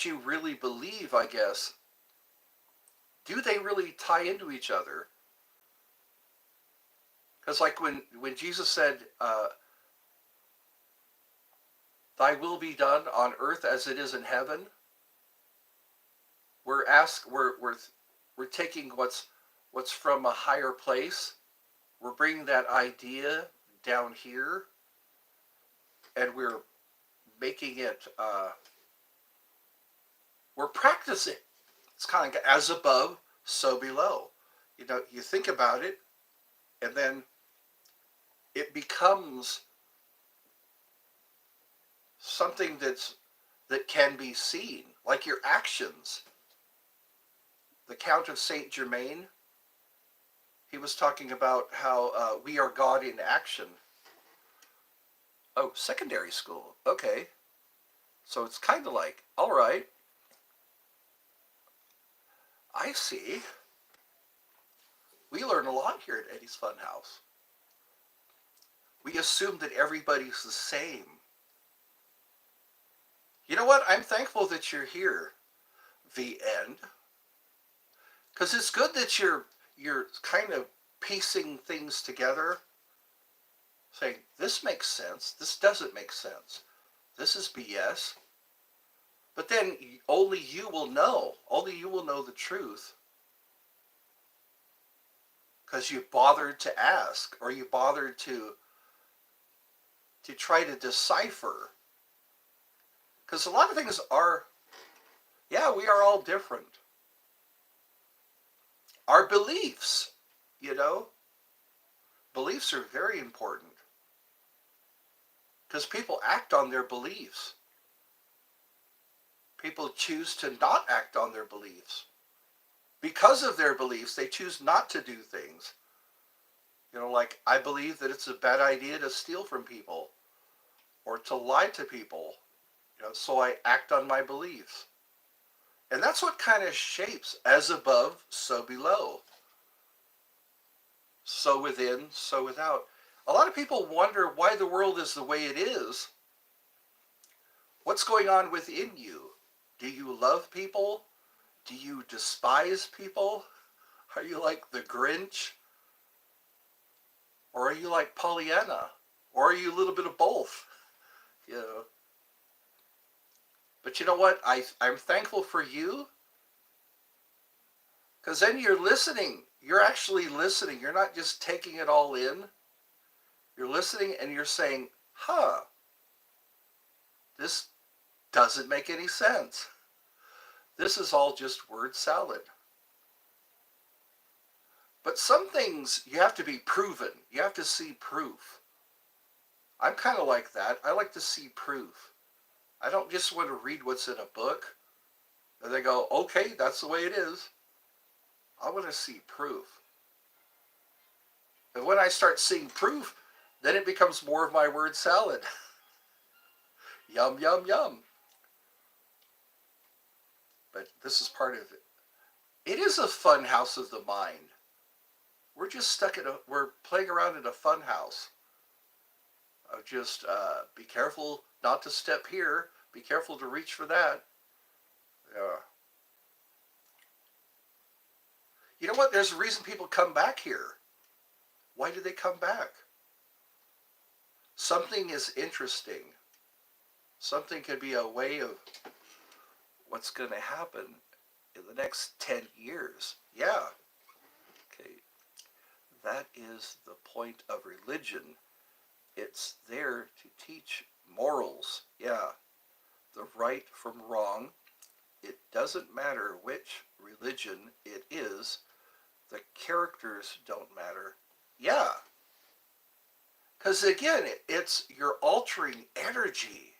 you really believe, I guess. Do they really tie into each other? Because like when Jesus said, "Thy will be done on earth as it is in heaven," we're taking what's from a higher place. We're bringing that idea down here, and we're making it. We're practicing. It's kind of as above, so below. You know, you think about it, and then it becomes something that can be seen, like your actions. The Count of Saint Germain, he was talking about how we are God in action. Oh, secondary school. Okay. So it's kind of like, all right, I see. We learn a lot here at Eddie's Funhouse. We assume that everybody's the same. You know what? I'm thankful that you're here, the end. Because it's good that you're kind of piecing things together, saying, this makes sense, this doesn't make sense, this is BS. But then only you will know the truth, because you bothered to ask, or you bothered to try to decipher. Because a lot of things are, yeah, we are all different. Our beliefs, beliefs are very important. Because people act on their beliefs. People choose to not act on their beliefs. Because of their beliefs, they choose not to do things. Like, I believe that it's a bad idea to steal from people or to lie to people. So I act on my beliefs. And that's what kind of shapes as above, so below. So within, so without. A lot of people wonder why the world is the way it is. What's going on within you? Do you love people? Do you despise people? Are you like the Grinch? Or are you like Pollyanna? Or are you a little bit of both? But you know what? I'm thankful for you. Because then you're listening. You're actually listening. You're not just taking it all in. You're listening and you're saying, this doesn't make any sense. This is all just word salad. But some things you have to be proven. You have to see proof. I'm kind of like that. I like to see proof. I don't just want to read what's in a book and they go, okay, that's the way it is. I want to see proof. And when I start seeing proof, then it becomes more of my word salad. Yum, yum, yum. But this is part of it. It is a fun house of the mind. We're just we're playing around in a fun house. Just be careful not to step here. Be careful to reach for that. Yeah. You know what? There's a reason people come back here. Why do they come back? Something is interesting. Something could be a way of what's going to happen in the next 10 years. Yeah. Okay. That is the point of religion. It's there to teach morals. Yeah. The right from wrong. It doesn't matter which religion it is. The characters don't matter. Yeah. Because again, you're altering energy.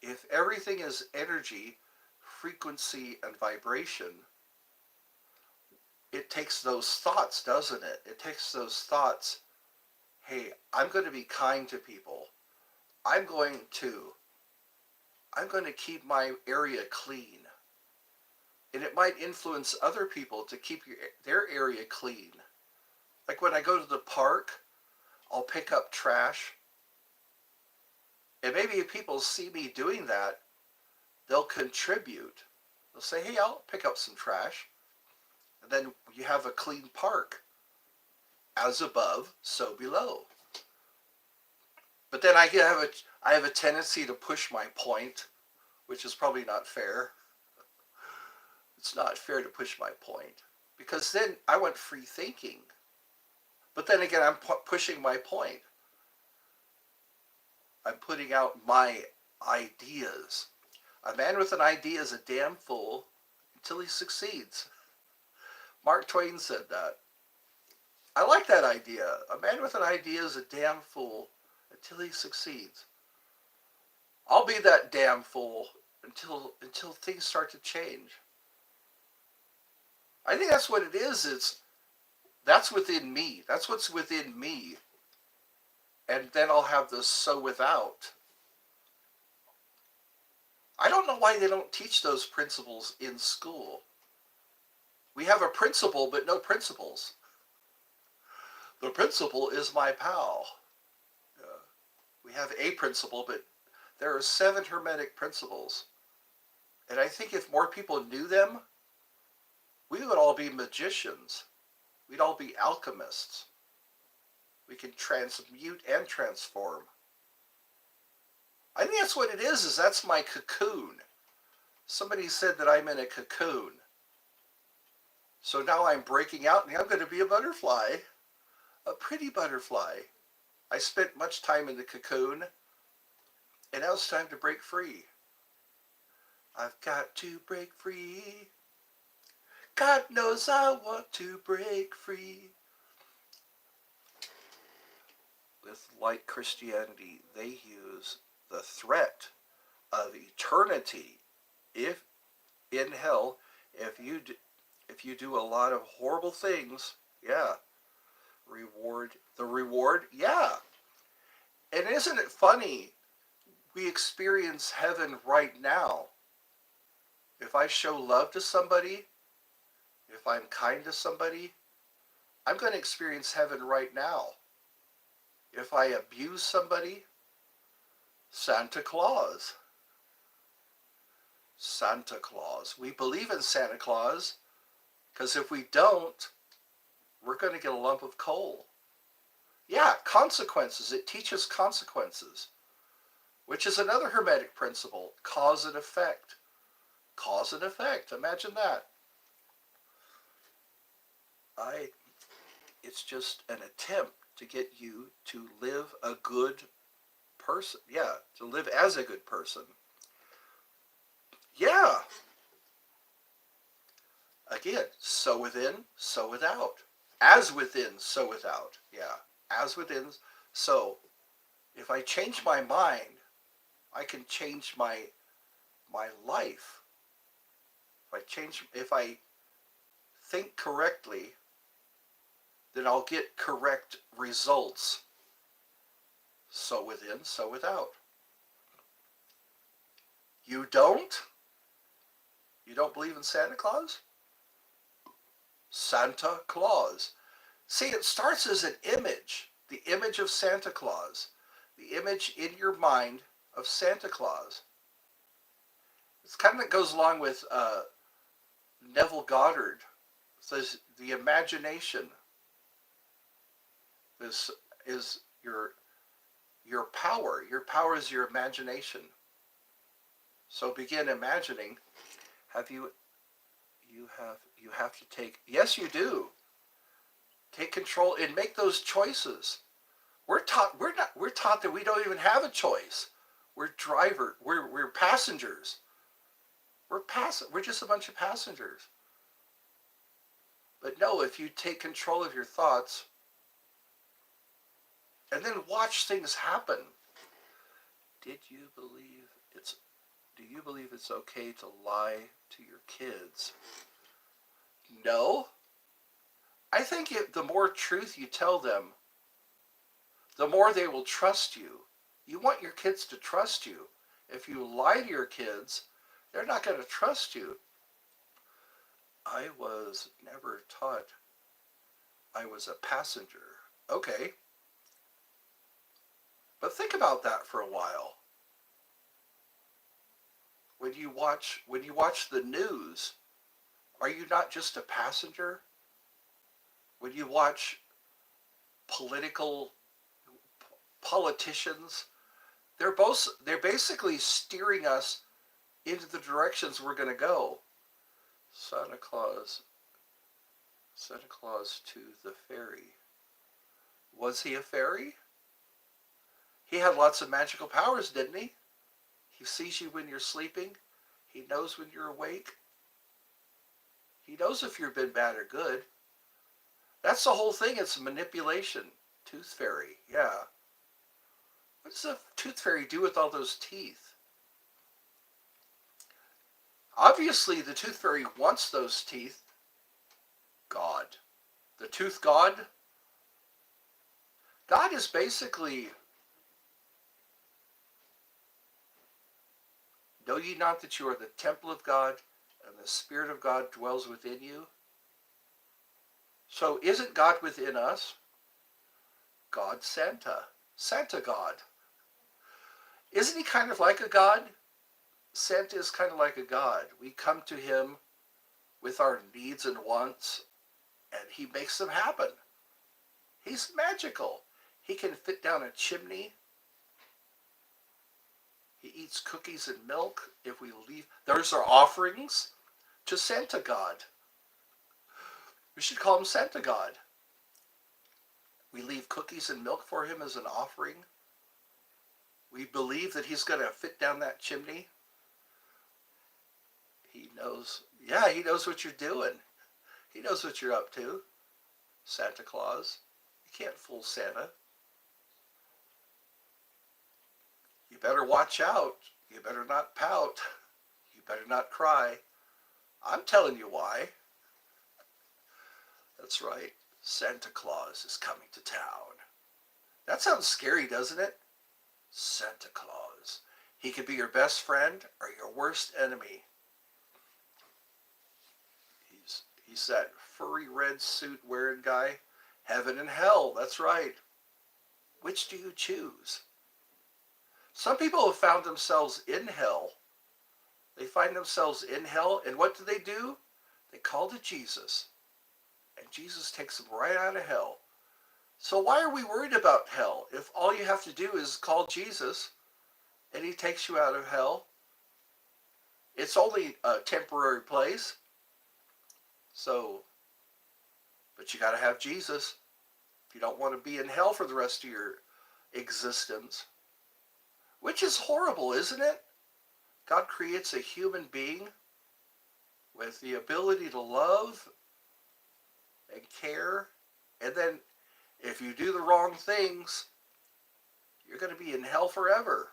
If everything is energy, frequency, and vibration, it takes those thoughts, doesn't it? It takes those thoughts, hey, I'm going to be kind to people. I'm going to keep my area clean. And it might influence other people to keep their area clean. Like when I go to the park, I'll pick up trash. And maybe if people see me doing that, they'll contribute. They'll say, hey, I'll pick up some trash. And then you have a clean park. As above, so below. But then I have a tendency to push my point, which is probably not fair. It's not fair to push my point. Because then I want free thinking. But then again, I'm pushing my point. I'm putting out my ideas. A man with an idea is a damn fool until he succeeds. Mark Twain said that. I like that idea. A man with an idea is a damn fool until he succeeds. I'll be that damn fool until things start to change. I think that's what it is. That's within me. That's what's within me. And then I'll have the so without. I don't know why they don't teach those principles in school. We have a principle, but no principles. The principle is my pal. We have a principle, but there are 7 Hermetic principles. And I think if more people knew them, we would all be magicians. We'd all be alchemists. We can transmute and transform. I think that's what it is that's my cocoon. Somebody said that I'm in a cocoon. So now I'm breaking out and I'm going to be a butterfly. A pretty butterfly. I spent much time in the cocoon, and now it's time to break free. I've got to break free. God knows I want to break free. With light Christianity, they use the threat of eternity if in hell, if you do a lot of horrible things, yeah. The reward, yeah. And isn't it funny? We experience heaven right now. If I show love to somebody, if I'm kind to somebody, I'm going to experience heaven right now. If I abuse somebody, Santa Claus. Santa Claus. We believe in Santa Claus because if we don't, we're going to get a lump of coal. Yeah, consequences. It teaches consequences, which is another Hermetic principle, cause and effect. Cause and effect. Imagine that. It's just an attempt to get you to live a good person. Yeah, to live as a good person. Yeah. Again, so within, so without. As within, so without. Yeah, as within, so. If I change my mind, I can change my life. If I think correctly, then I'll get correct results. So within, so without. You don't? You don't believe in Santa Claus? Santa Claus. See, it starts as an image, the image of Santa Claus, the image in your mind of Santa Claus. It's kind of goes along with Neville Goddard. It says the imagination is your power. Your power is your imagination. So begin imagining. Have you you have to take, yes you do. Take control and make those choices. We're taught that we don't even have a choice. We're passengers. We're just a bunch of passengers. But no, if you take control of your thoughts and then watch things happen. Do you believe it's okay to lie to your kids? No. I think the more truth you tell them, the more they will trust you. You want your kids to trust you. If you lie to your kids, they're not going to trust you. I was never taught I was a passenger. Okay. But think about that for a while. When you watch the news, are you not just a passenger? When you watch politicians, they're basically steering us into the directions we're going to go. Santa Claus to the fairy. Was he a fairy? He had lots of magical powers, didn't he? He sees you when you're sleeping. He knows when you're awake. He knows if you've been bad or good. That's the whole thing. It's manipulation. Tooth fairy, yeah. What does the tooth fairy do with all those teeth? Obviously, the tooth fairy wants those teeth. God. The tooth god? God is basically, know ye not that you are the temple of God, and the Spirit of God dwells within you? So isn't God within us? God Santa. Santa God. Isn't he kind of like a god? Santa is kind of like a god. We come to him with our needs and wants, and he makes them happen. He's magical. He can fit down a chimney. He eats cookies and milk if we leave. There's our offerings to Santa God. We should call him Santa God. We leave cookies and milk for him as an offering. We believe that he's going to fit down that chimney. He knows. Yeah, he knows what you're doing. He knows what you're up to. Santa Claus. You can't fool Santa. You better watch out. You better not pout. You better not cry. I'm telling you why. That's right. Santa Claus is coming to town. That sounds scary, doesn't it? Santa Claus. He could be your best friend or your worst enemy. He's that furry red suit wearing guy. Heaven and hell, that's right. Which do you choose? Some people have found themselves in hell. They find themselves in hell, and what do? They call to Jesus. And Jesus takes them right out of hell. So why are we worried about hell? If all you have to do is call Jesus and he takes you out of hell, it's only a temporary place. So, but you got to have Jesus if you don't want to be in hell for the rest of your existence. Which is horrible, isn't it? God creates a human being with the ability to love and care And then if you do the wrong things, you're going to be in hell forever.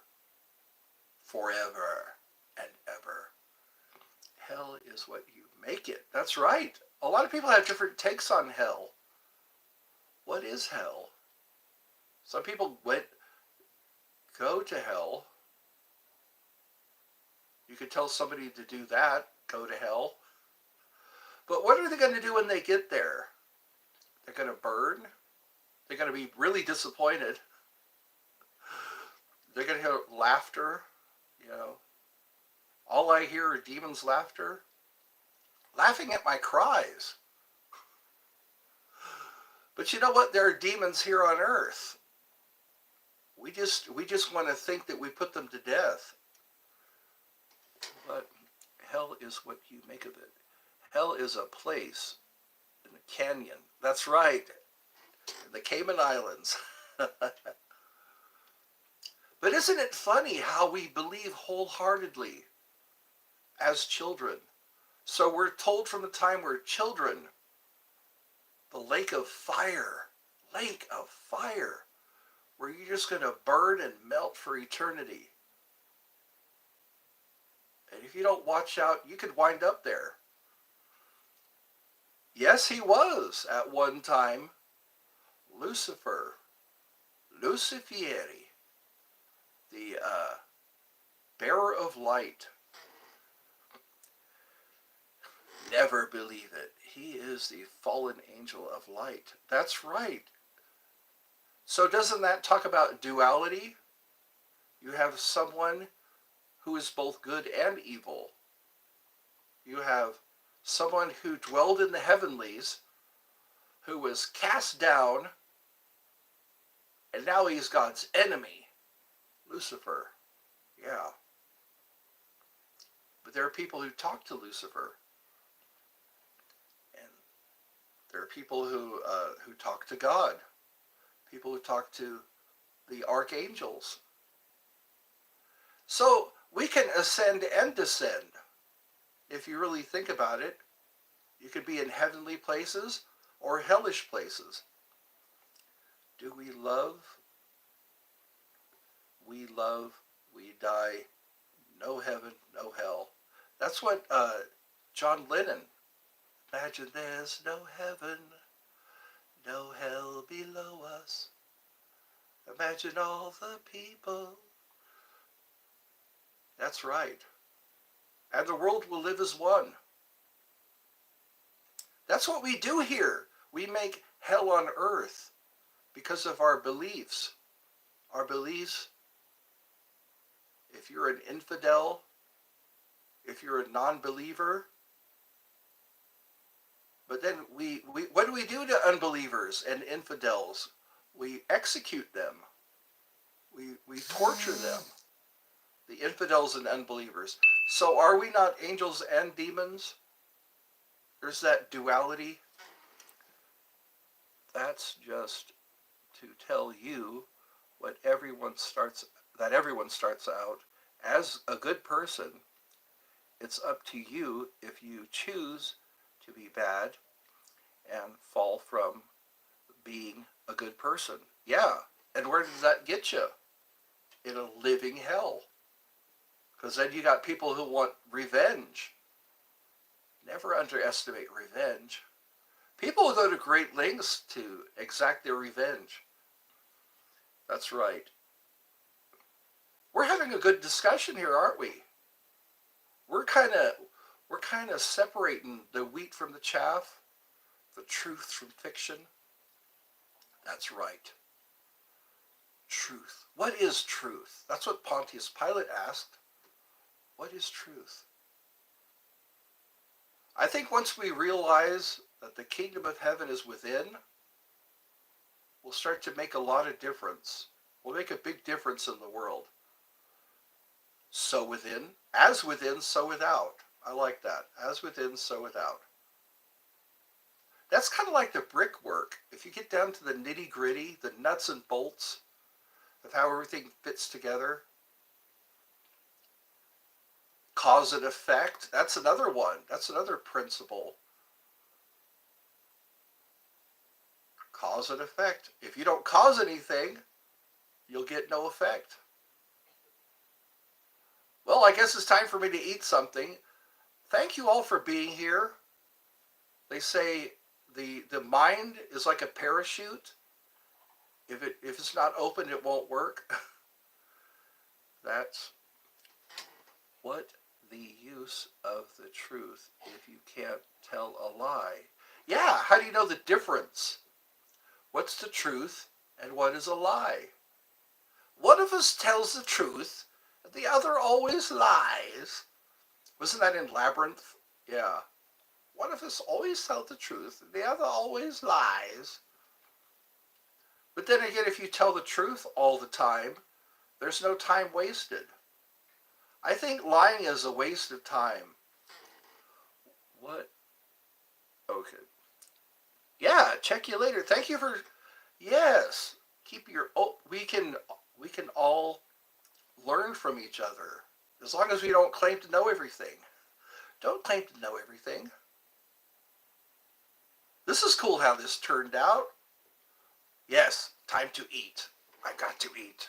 Forever and ever. Hell is what you make it. That's right. A lot of people have different takes on hell. What is hell? Some people go to hell. You could tell somebody to do that, go to hell. But what are they going to do when they get there? They're going to burn. They're going to be really disappointed. They're going to hear laughter, you know. All I hear are demons' laughter, laughing at my cries. But you know what? There are demons here on earth. We just want to think that we put them to death. But hell is what you make of it. Hell is a place in a canyon. That's right. The Cayman Islands. But isn't it funny how we believe wholeheartedly as children? So we're told from the time we're children, the lake of fire, where you're just going to burn and melt for eternity. And if you don't watch out, you could wind up there. Yes, he was at one time Lucifer, Lucifieri, the bearer of light. Never believe it. He is the fallen angel of light. That's right. So doesn't that talk about duality? You have someone who is both good and evil. You have someone who dwelled in the heavenlies, who was cast down, and now he's God's enemy, Lucifer. Yeah. But there are people who talk to Lucifer. And there are people who talk to God. People who talk to the archangels. So we can ascend and descend. If you really think about it, you could be in heavenly places or hellish places. Do we love? We love, we die, no heaven, no hell. That's what John Lennon, imagine there's no heaven, no hell below us. Imagine all the people. That's right. And the world will live as one. That's what we do here. We make hell on earth because of our beliefs. Our beliefs, if you're an infidel, if you're a non-believer, but then we what do we do to unbelievers and infidels? We execute them. We torture them, the infidels and unbelievers. So are we not angels and demons? There's that duality. That's just to tell you what everyone starts out as a good person. It's up to you if you choose to be bad and fall from being a good person. Yeah, and where does that get you? In a living hell. Because then you got people who want revenge. Never underestimate revenge. People will go to great lengths to exact their revenge. That's right. We're having a good discussion here, aren't we? We're kind of separating the wheat from the chaff, the truth from fiction. That's right. Truth. What is truth? That's what Pontius Pilate asked. What is truth? I think once we realize that the kingdom of heaven is within, we'll start to make a lot of difference. We'll make a big difference in the world. So within, so without. I like that. As within, so without. That's kind of like the brickwork. If you get down to the nitty-gritty, the nuts and bolts of how everything fits together, cause and effect, that's another one. That's another principle. Cause and effect. If you don't cause anything, you'll get no effect. Well, I guess it's time for me to eat something. Thank you all for being here. They say the mind is like a parachute. If it's not open, it won't work. That's what the use of the truth if you can't tell a lie. Yeah, how do you know the difference? What's the truth and what is a lie? One of us tells the truth, and the other always lies. Wasn't that in Labyrinth? Yeah. One of us always tells the truth, and the other always lies. But then again, if you tell the truth all the time, there's no time wasted. I think lying is a waste of time. What? Okay. Yeah, check you later. Thank you for, yes. Keep your, we can all learn from each other. As long as we don't claim to know everything. Don't claim to know everything. This is cool how this turned out. Yes, time to eat. I got to eat.